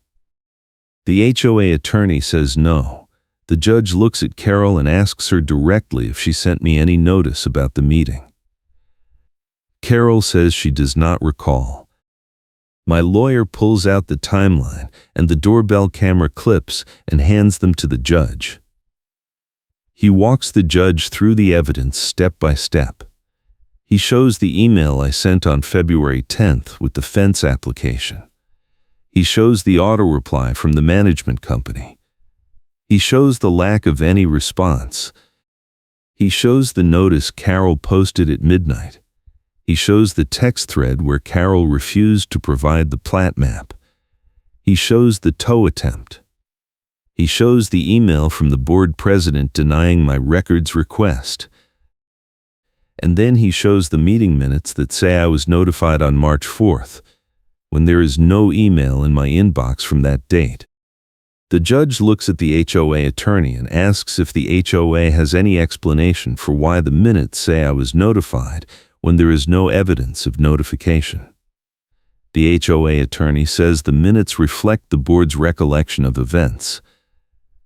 The HOA attorney says no. The judge looks at Carol and asks her directly if she sent me any notice about the meeting. Carol says she does not recall. My lawyer pulls out the timeline and the doorbell camera clips and hands them to the judge. He walks the judge through the evidence step by step. He shows the email I sent on February 10th with the fence application. He shows the auto reply from the management company. He shows the lack of any response. He shows the notice Carol posted at midnight. He shows the text thread where Carol refused to provide the plat map. He shows the tow attempt. He shows the email from the board president denying my records request. And then he shows the meeting minutes that say I was notified on March 4th, when there is no email in my inbox from that date. The judge looks at the HOA attorney and asks if the HOA has any explanation for why the minutes say I was notified when there is no evidence of notification. The HOA attorney says the minutes reflect the board's recollection of events.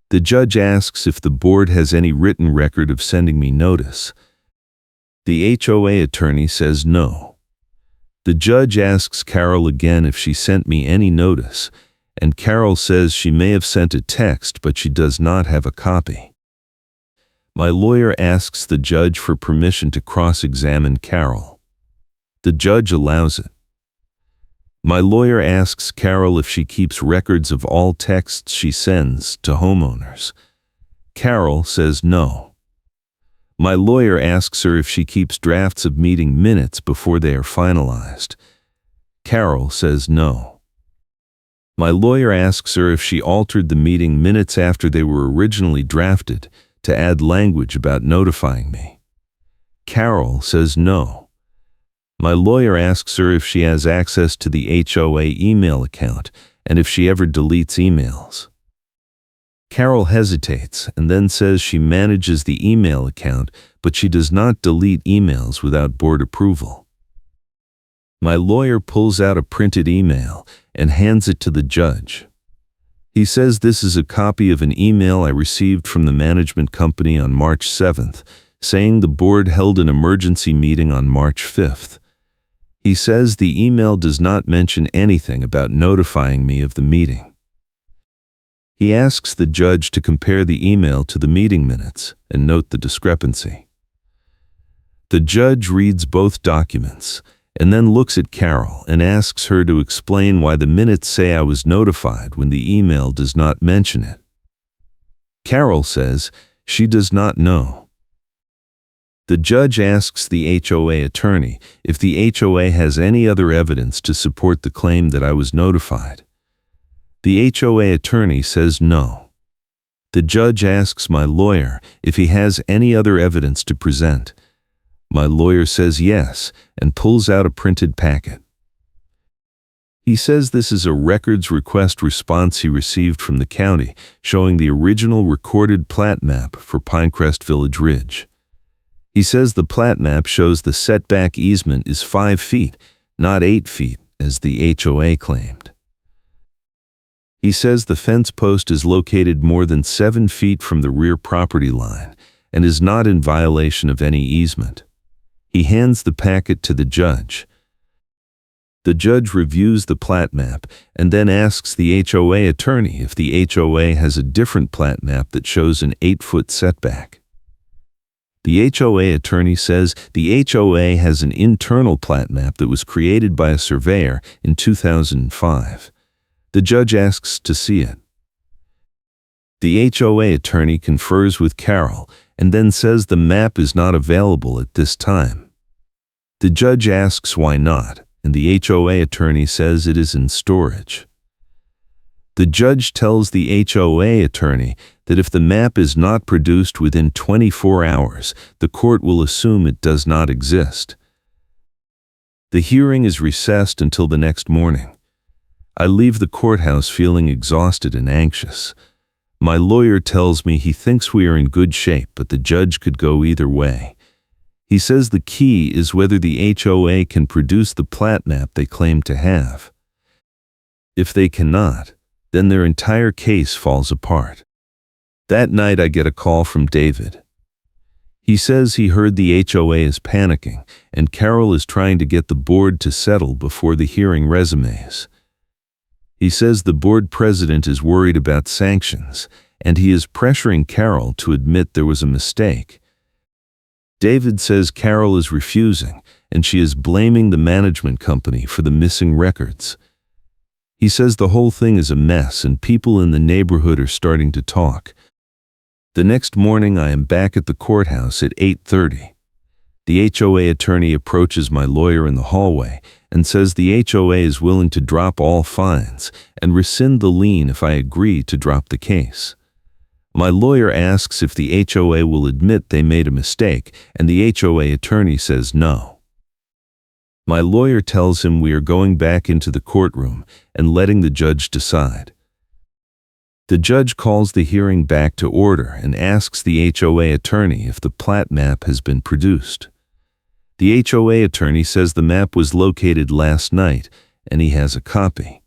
The judge asks if the board has any written record of sending me notice. The HOA attorney says no. The judge asks Carol again if she sent me any notice, and Carol says she may have sent a text, but she does not have a copy. My lawyer asks the judge for permission to cross-examine Carol. The judge allows it. My lawyer asks Carol if she keeps records of all texts she sends to homeowners. Carol says no. My lawyer asks her if she keeps drafts of meeting minutes before they are finalized. Carol says no. My lawyer asks her if she altered the meeting minutes after they were originally drafted to add language about notifying me. Carol says no. My lawyer asks her if she has access to the HOA email account and if she ever deletes emails. Carol hesitates and then says she manages the email account, but she does not delete emails without board approval. My lawyer pulls out a printed email and hands it to the judge. He says this is a copy of an email I received from the management company on March 7th, saying the board held an emergency meeting on March 5th. He says the email does not mention anything about notifying me of the meeting. He asks the judge to compare the email to the meeting minutes and note the discrepancy. The judge reads both documents and then looks at Carol and asks her to explain why the minutes say I was notified when the email does not mention it. Carol says she does not know. The judge asks the HOA attorney if the HOA has any other evidence to support the claim that I was notified. The HOA attorney says no. The judge asks my lawyer if he has any other evidence to present. My lawyer says yes and pulls out a printed packet. He says this is a records request response he received from the county showing the original recorded plat map for Pinecrest Village Ridge. He says the plat map shows the setback easement is 5 feet, not 8 feet, as the HOA claimed. He says the fence post is located more than 7 feet from the rear property line and is not in violation of any easement. He hands the packet to the judge. The judge reviews the plat map and then asks the HOA attorney if the HOA has a different plat map that shows an 8-foot setback. The HOA attorney says the HOA has an internal plat map that was created by a surveyor in 2005. The judge asks to see it. The HOA attorney confers with Carol and then says the map is not available at this time. The judge asks why not, and the HOA attorney says it is in storage. The judge tells the HOA attorney that if the map is not produced within 24 hours, the court will assume it does not exist. The hearing is recessed until the next morning. I leave the courthouse feeling exhausted and anxious. My lawyer tells me he thinks we are in good shape, but the judge could go either way. He says the key is whether the HOA can produce the plat map they claim to have. If they cannot, then their entire case falls apart. That night I get a call from David. He says he heard the HOA is panicking and Carol is trying to get the board to settle before the hearing resumes. He says the board president is worried about sanctions and he is pressuring Carol to admit there was a mistake. David says Carol is refusing and she is blaming the management company for the missing records. He says the whole thing is a mess and people in the neighborhood are starting to talk. The next morning I am back at the courthouse at 8:30. The HOA attorney approaches my lawyer in the hallway and says the HOA is willing to drop all fines and rescind the lien if I agree to drop the case. My lawyer asks if the HOA will admit they made a mistake, and the HOA attorney says no. My lawyer tells him we are going back into the courtroom and letting the judge decide. The judge calls the hearing back to order and asks the HOA attorney if the plat map has been produced. The HOA attorney says the map was located last night and he has a copy.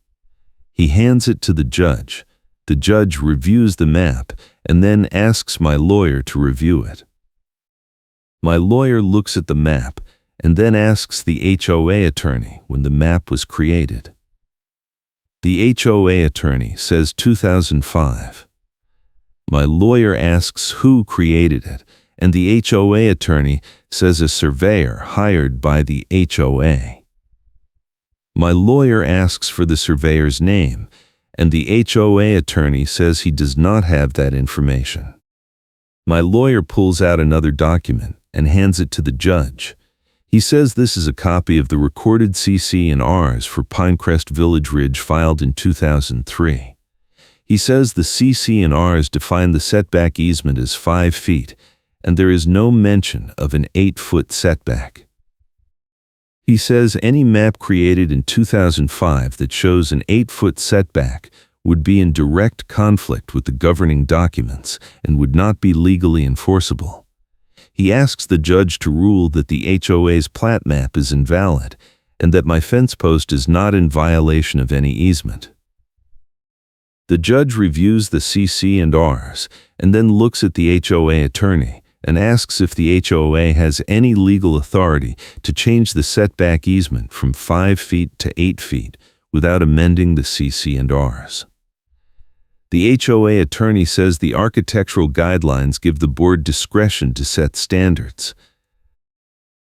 He hands it to the judge. The judge reviews the map and then asks my lawyer to review it. My lawyer looks at the map and then asks the HOA attorney when the map was created. The HOA attorney says 2005. My lawyer asks who created it, and the HOA attorney says a surveyor hired by the HOA. My lawyer asks for the surveyor's name, and the HOA attorney says he does not have that information. My lawyer pulls out another document and hands it to the judge. He says this is a copy of the recorded CC&Rs for Pinecrest Village Ridge filed in 2003. He says the CC&Rs define the setback easement as 5 feet, and there is no mention of an 8-foot setback. He says any map created in 2005 that shows an 8-foot setback would be in direct conflict with the governing documents and would not be legally enforceable. He asks the judge to rule that the HOA's plat map is invalid and that my fence post is not in violation of any easement. The judge reviews the CC&Rs and then looks at the HOA attorney and asks if the HOA has any legal authority to change the setback easement from 5 feet to 8 feet without amending the CC&Rs. The HOA attorney says the architectural guidelines give the board discretion to set standards.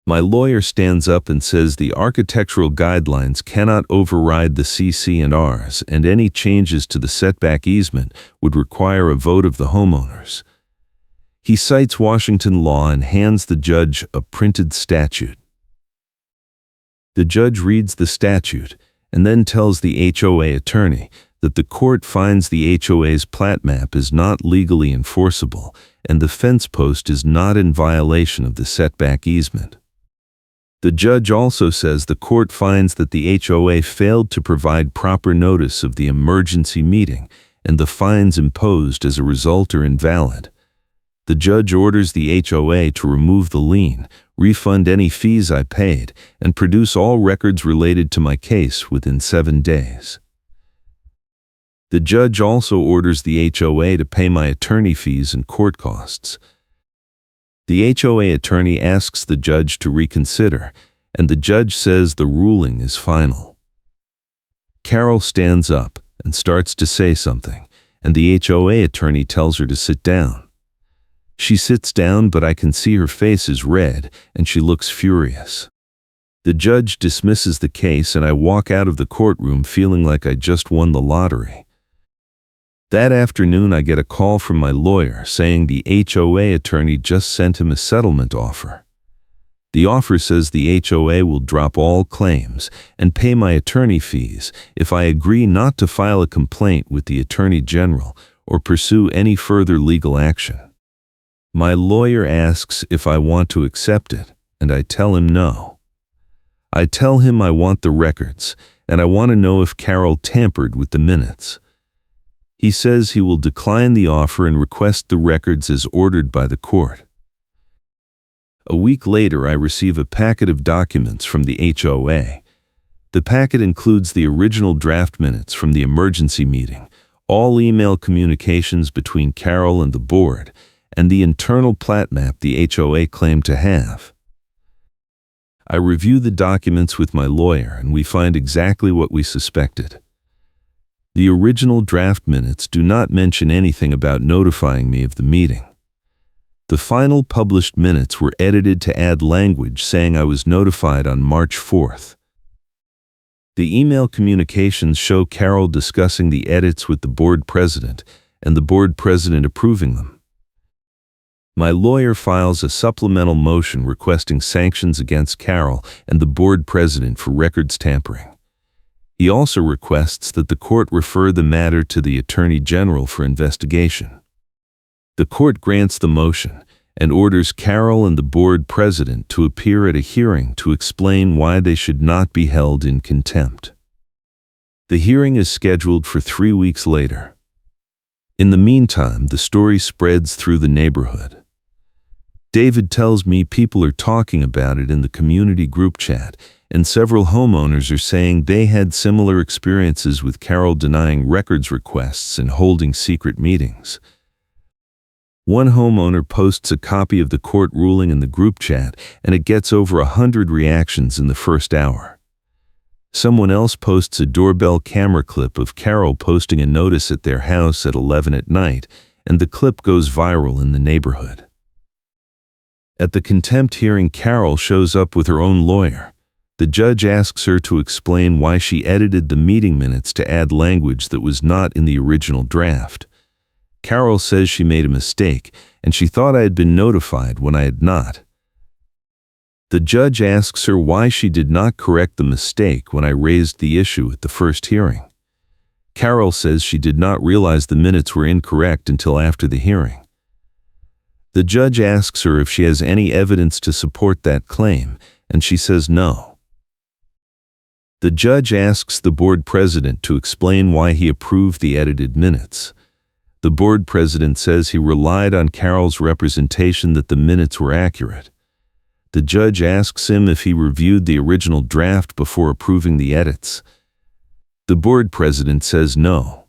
My lawyer stands up and says the architectural guidelines cannot override the CC&Rs and any changes to the setback easement would require a vote of the homeowners. He cites Washington law and hands the judge a printed statute. The judge reads the statute and then tells the HOA attorney that the court finds the HOA's plat map is not legally enforceable and the fence post is not in violation of the setback easement. The judge also says the court finds that the HOA failed to provide proper notice of the emergency meeting and the fines imposed as a result are invalid. The judge orders the HOA to remove the lien, refund any fees I paid, and produce all records related to my case within 7 days. The judge also orders the HOA to pay my attorney fees and court costs. The HOA attorney asks the judge to reconsider, and the judge says the ruling is final. Carol stands up and starts to say something, and the HOA attorney tells her to sit down. She sits down, but I can see her face is red, and she looks furious. The judge dismisses the case, and I walk out of the courtroom feeling like I just won the lottery. That afternoon I get a call from my lawyer saying the HOA attorney just sent him a settlement offer. The offer says the HOA will drop all claims and pay my attorney fees if I agree not to file a complaint with the Attorney General or pursue any further legal action. My lawyer asks if I want to accept it, and I tell him no. I tell him I want the records, and I want to know if Carol tampered with the minutes. He says he will decline the offer and request the records as ordered by the court. A week later, I receive a packet of documents from the HOA. The packet includes the original draft minutes from the emergency meeting, all email communications between Carol and the board, and the internal plat map the HOA claimed to have. I review the documents with my lawyer and we find exactly what we suspected. The original draft minutes do not mention anything about notifying me of the meeting. The final published minutes were edited to add language saying I was notified on March 4th. The email communications show Carol discussing the edits with the board president and the board president approving them. My lawyer files a supplemental motion requesting sanctions against Carol and the board president for records tampering. He also requests that the court refer the matter to the Attorney General for investigation. The court grants the motion and orders Carol and the board president to appear at a hearing to explain why they should not be held in contempt. The hearing is scheduled for 3 weeks later. In the meantime, the story spreads through the neighborhood. David tells me people are talking about it in the community group chat, and several homeowners are saying they had similar experiences with Carol denying records requests and holding secret meetings. One homeowner posts a copy of the court ruling in the group chat, and it gets over 100 reactions in the first hour. Someone else posts a doorbell camera clip of Carol posting a notice at their house at 11 at night, and the clip goes viral in the neighborhood. At the contempt hearing, Carol shows up with her own lawyer. The judge asks her to explain why she edited the meeting minutes to add language that was not in the original draft. Carol says she made a mistake, and she thought I had been notified when I had not. The judge asks her why she did not correct the mistake when I raised the issue at the first hearing. Carol says she did not realize the minutes were incorrect until after the hearing. The judge asks her if she has any evidence to support that claim, and she says no. The judge asks the board president to explain why he approved the edited minutes. The board president says he relied on Carol's representation that the minutes were accurate. The judge asks him if he reviewed the original draft before approving the edits. The board president says no.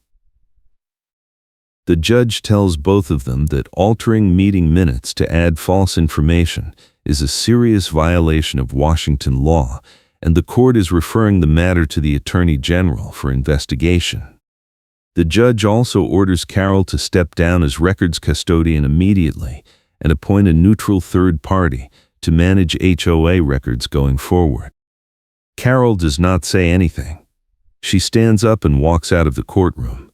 The judge tells both of them that altering meeting minutes to add false information is a serious violation of Washington law, and the court is referring the matter to the Attorney General for investigation. The judge also orders Carol to step down as records custodian immediately and appoint a neutral third party to manage HOA records going forward. Carol does not say anything. She stands up and walks out of the courtroom.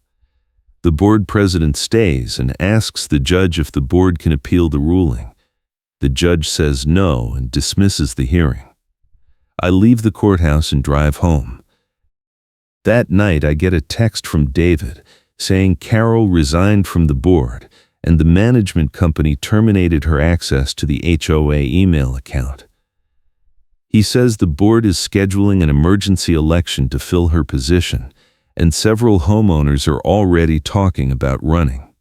The board president stays and asks the judge if the board can appeal the ruling. The judge says no and dismisses the hearing. I leave the courthouse and drive home. That night I get a text from David saying Carol resigned from the board and the management company terminated her access to the HOA email account. He says the board is scheduling an emergency election to fill her position, and several homeowners are already talking about running.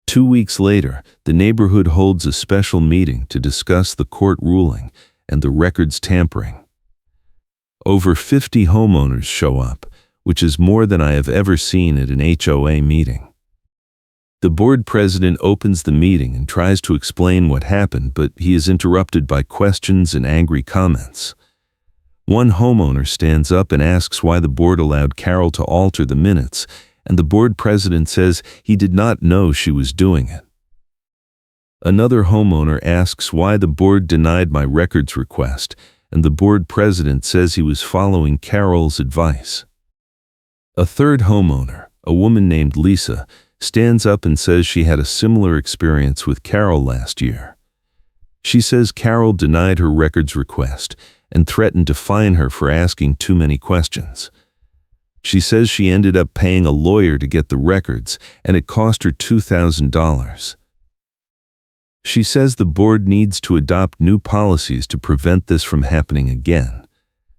2 weeks later, the neighborhood holds a special meeting to discuss the court ruling and the records tampering. Over 50 homeowners show up, which is more than I have ever seen at an HOA meeting. The board president opens the meeting and tries to explain what happened, but he is interrupted by questions and angry comments. One homeowner stands up and asks why the board allowed Carol to alter the minutes, and the board president says he did not know she was doing it. Another homeowner asks why the board denied my records request, and the board president says he was following Carol's advice. A third homeowner, a woman named Lisa, stands up and says she had a similar experience with Carol last year. She says Carol denied her records request and threatened to fine her for asking too many questions. She says she ended up paying a lawyer to get the records, and it cost her $2,000. She says the board needs to adopt new policies to prevent this from happening again.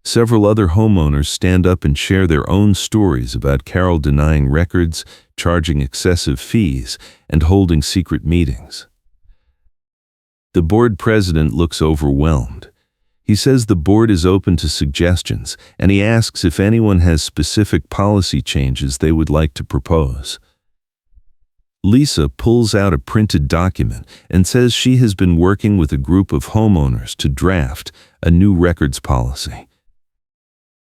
Several other homeowners stand up and share their own stories about Carol denying records, charging excessive fees, and holding secret meetings. The board president looks overwhelmed. He says the board is open to suggestions, and he asks if anyone has specific policy changes they would like to propose. Lisa pulls out a printed document and says she has been working with a group of homeowners to draft a new records policy.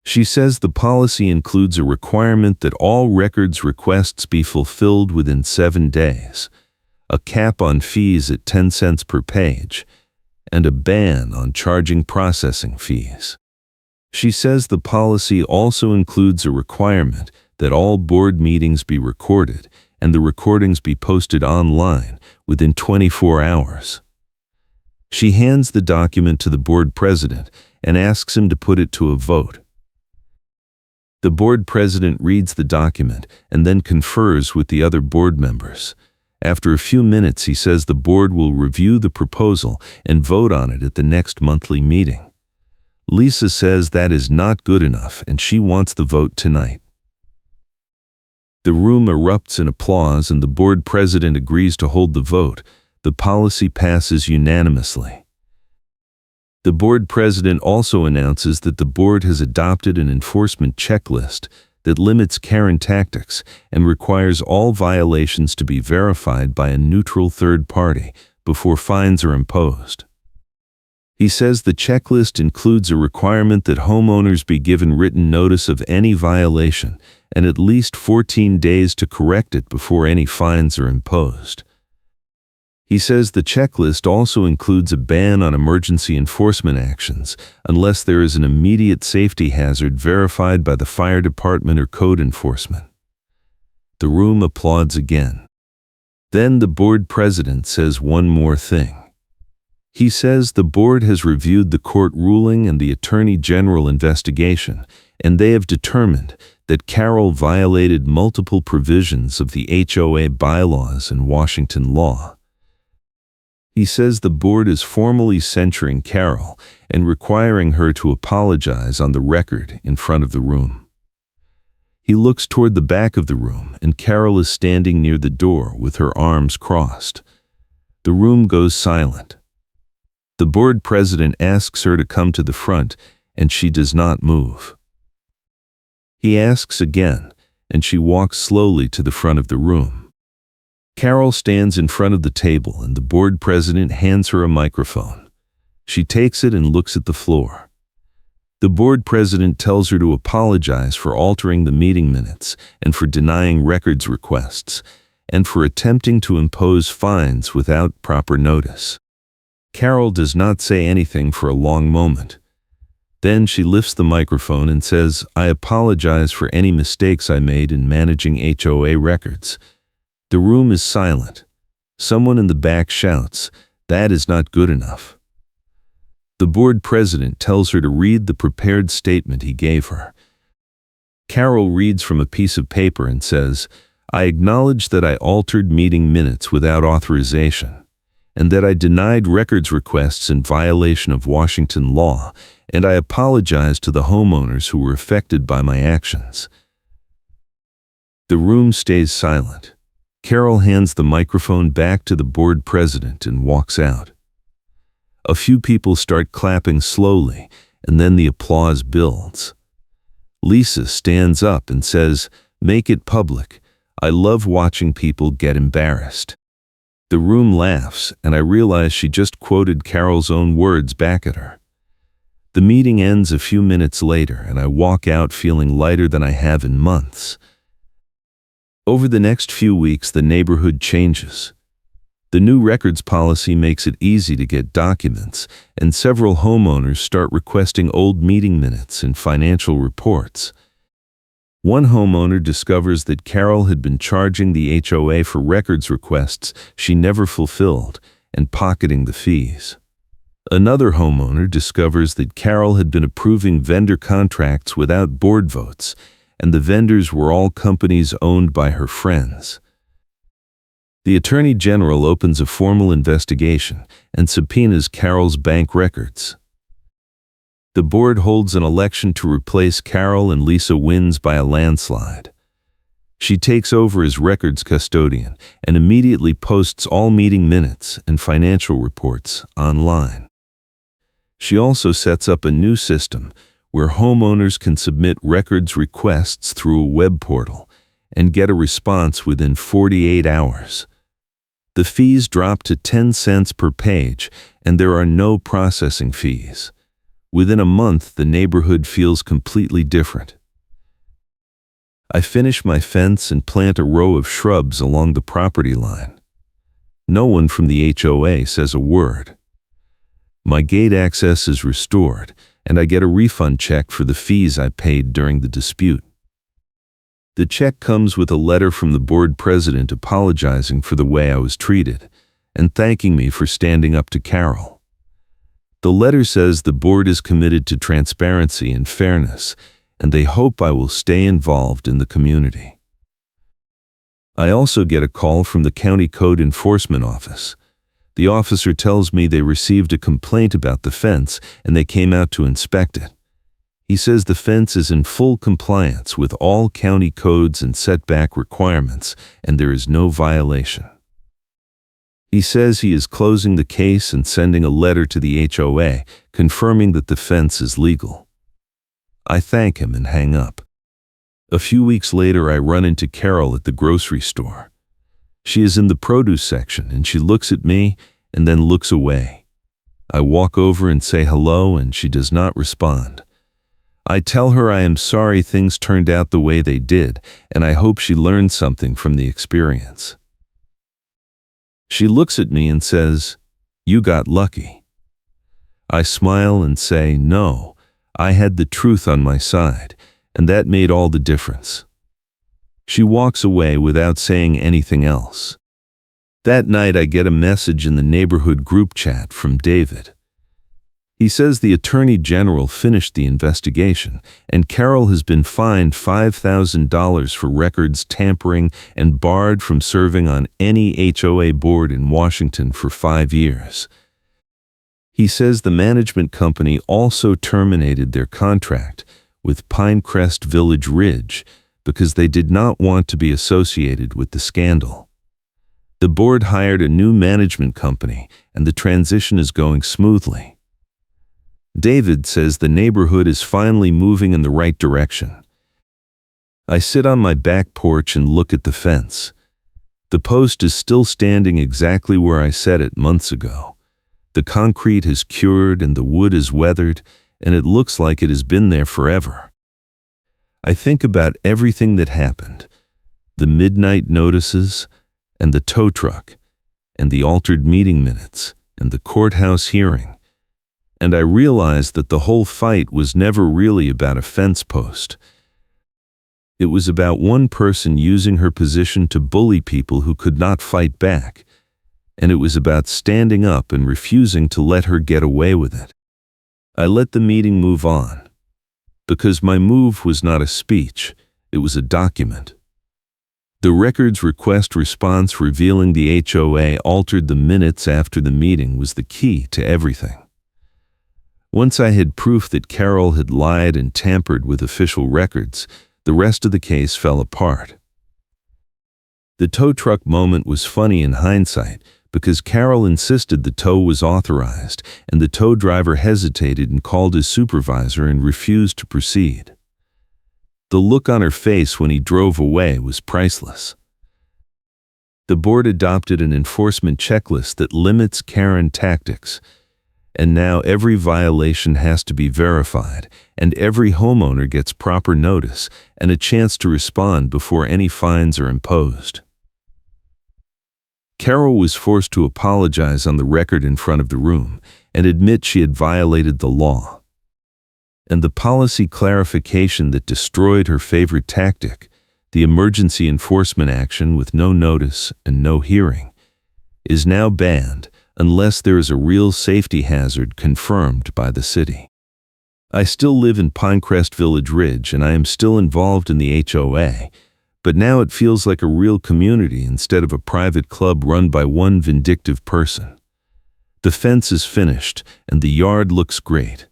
She says the policy includes a requirement that all records requests be fulfilled within 7 days, a cap on fees at 10 cents per page, and a ban on charging processing fees. She says the policy also includes a requirement that all board meetings be recorded and the recordings be posted online within 24 hours. She hands the document to the board president and asks him to put it to a vote. The board president reads the document and then confers with the other board members. After a few minutes, he says the board will review the proposal and vote on it at the next monthly meeting. Lisa says that is not good enough and she wants the vote tonight. The room erupts in applause and the board president agrees to hold the vote. The policy passes unanimously. The board president also announces that the board has adopted an enforcement checklist that limits Karen tactics and requires all violations to be verified by a neutral third party before fines are imposed. He says the checklist includes a requirement that homeowners be given written notice of any violation and at least 14 days to correct it before any fines are imposed. He says the checklist also includes a ban on emergency enforcement actions unless there is an immediate safety hazard verified by the fire department or code enforcement. The room applauds again. Then the board president says one more thing. He says the board has reviewed the court ruling and the Attorney General investigation, and they have determined that Carol violated multiple provisions of the HOA bylaws and Washington law. He says the board is formally censuring Carol and requiring her to apologize on the record in front of the room. He looks toward the back of the room, and Carol is standing near the door with her arms crossed. The room goes silent. The board president asks her to come to the front, and she does not move. He asks again, and she walks slowly to the front of the room. Carol stands in front of the table, and the board president hands her a microphone. She takes it and looks at the floor. The board president tells her to apologize for altering the meeting minutes and for denying records requests, and for attempting to impose fines without proper notice. Carol does not say anything for a long moment. Then she lifts the microphone and says, "I apologize for any mistakes I made in managing HOA records." The room is silent. Someone in the back shouts, "That is not good enough." The board president tells her to read the prepared statement he gave her. Carol reads from a piece of paper and says, "I acknowledge that I altered meeting minutes without authorization, and that I denied records requests in violation of Washington law, and I apologize to the homeowners who were affected by my actions." The room stays silent. Carol hands the microphone back to the board president and walks out. A few people start clapping slowly, and then the applause builds. Lisa stands up and says, "Make it public. I love watching people get embarrassed." The room laughs, and I realize she just quoted Carol's own words back at her. The meeting ends a few minutes later, and I walk out feeling lighter than I have in months. Over the next few weeks, the neighborhood changes. The new records policy makes it easy to get documents, and several homeowners start requesting old meeting minutes and financial reports. One homeowner discovers that Carol had been charging the HOA for records requests she never fulfilled and pocketing the fees. Another homeowner discovers that Carol had been approving vendor contracts without board votes, and the vendors were all companies owned by her friends. The Attorney General opens a formal investigation and subpoenas Carol's bank records. The board holds an election to replace Carol, and Lisa wins by a landslide. She takes over as records custodian and immediately posts all meeting minutes and financial reports online. She also sets up a new system where homeowners can submit records requests through a web portal and get a response within 48 hours. The fees drop to 10 cents per page, and there are no processing fees. Within a month, the neighborhood feels completely different. I finish my fence and plant a row of shrubs along the property line. No one from the HOA says a word. My gate access is restored, and I get a refund check for the fees I paid during the dispute. The check comes with a letter from the board president apologizing for the way I was treated and thanking me for standing up to Carol. The letter says the board is committed to transparency and fairness, and they hope I will stay involved in the community. I also get a call from the County Code Enforcement Office. The officer tells me they received a complaint about the fence and they came out to inspect it. He says the fence is in full compliance with all county codes and setback requirements, and there is no violation. He says he is closing the case and sending a letter to the HOA confirming that the fence is legal. I thank him and hang up. A few weeks later, I run into Carol at the grocery store. She is in the produce section and she looks at me and then looks away. I walk over and say hello and she does not respond. I tell her I am sorry things turned out the way they did, and I hope she learned something from the experience. She looks at me and says, "You got lucky." I smile and say, "No, I had the truth on my side, and that made all the difference." She walks away without saying anything else. That night I get a message in the neighborhood group chat from David. He says the Attorney General finished the investigation, and Carol has been fined $5,000 for records tampering and barred from serving on any HOA board in Washington for 5 years. He says the management company also terminated their contract with Pinecrest Village Ridge because they did not want to be associated with the scandal. The board hired a new management company, and the transition is going smoothly. David says the neighborhood is finally moving in the right direction. I sit on my back porch and look at the fence. The post is still standing exactly where I set it months ago. The concrete has cured and the wood is weathered, and it looks like it has been there forever. I think about everything that happened, the midnight notices, and the tow truck, and the altered meeting minutes, and the courthouse hearing. And I realized that the whole fight was never really about a fence post. It was about one person using her position to bully people who could not fight back, and it was about standing up and refusing to let her get away with it. I let the meeting move on, because my move was not a speech, it was a document. The records request response revealing the HOA altered the minutes after the meeting was the key to everything. Once I had proof that Carol had lied and tampered with official records, the rest of the case fell apart. The tow truck moment was funny in hindsight because Carol insisted the tow was authorized, and the tow driver hesitated and called his supervisor and refused to proceed. The look on her face when he drove away was priceless. The board adopted an enforcement checklist that limits Karen tactics, and now every violation has to be verified, and every homeowner gets proper notice and a chance to respond before any fines are imposed. Carol was forced to apologize on the record in front of the room and admit she had violated the law. And the policy clarification that destroyed her favorite tactic, the emergency enforcement action with no notice and no hearing, is now banned unless there is a real safety hazard confirmed by the city. I still live in Pinecrest Village Ridge and I am still involved in the HOA, but now it feels like a real community instead of a private club run by one vindictive person. The fence is finished and the yard looks great.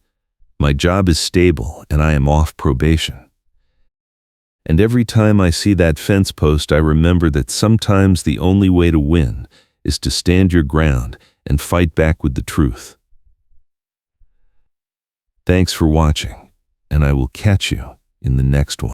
My job is stable and I am off probation. And every time I see that fence post, I remember that sometimes the only way to win is to stand your ground and fight back with the truth. Thanks for watching, and I will catch you in the next one.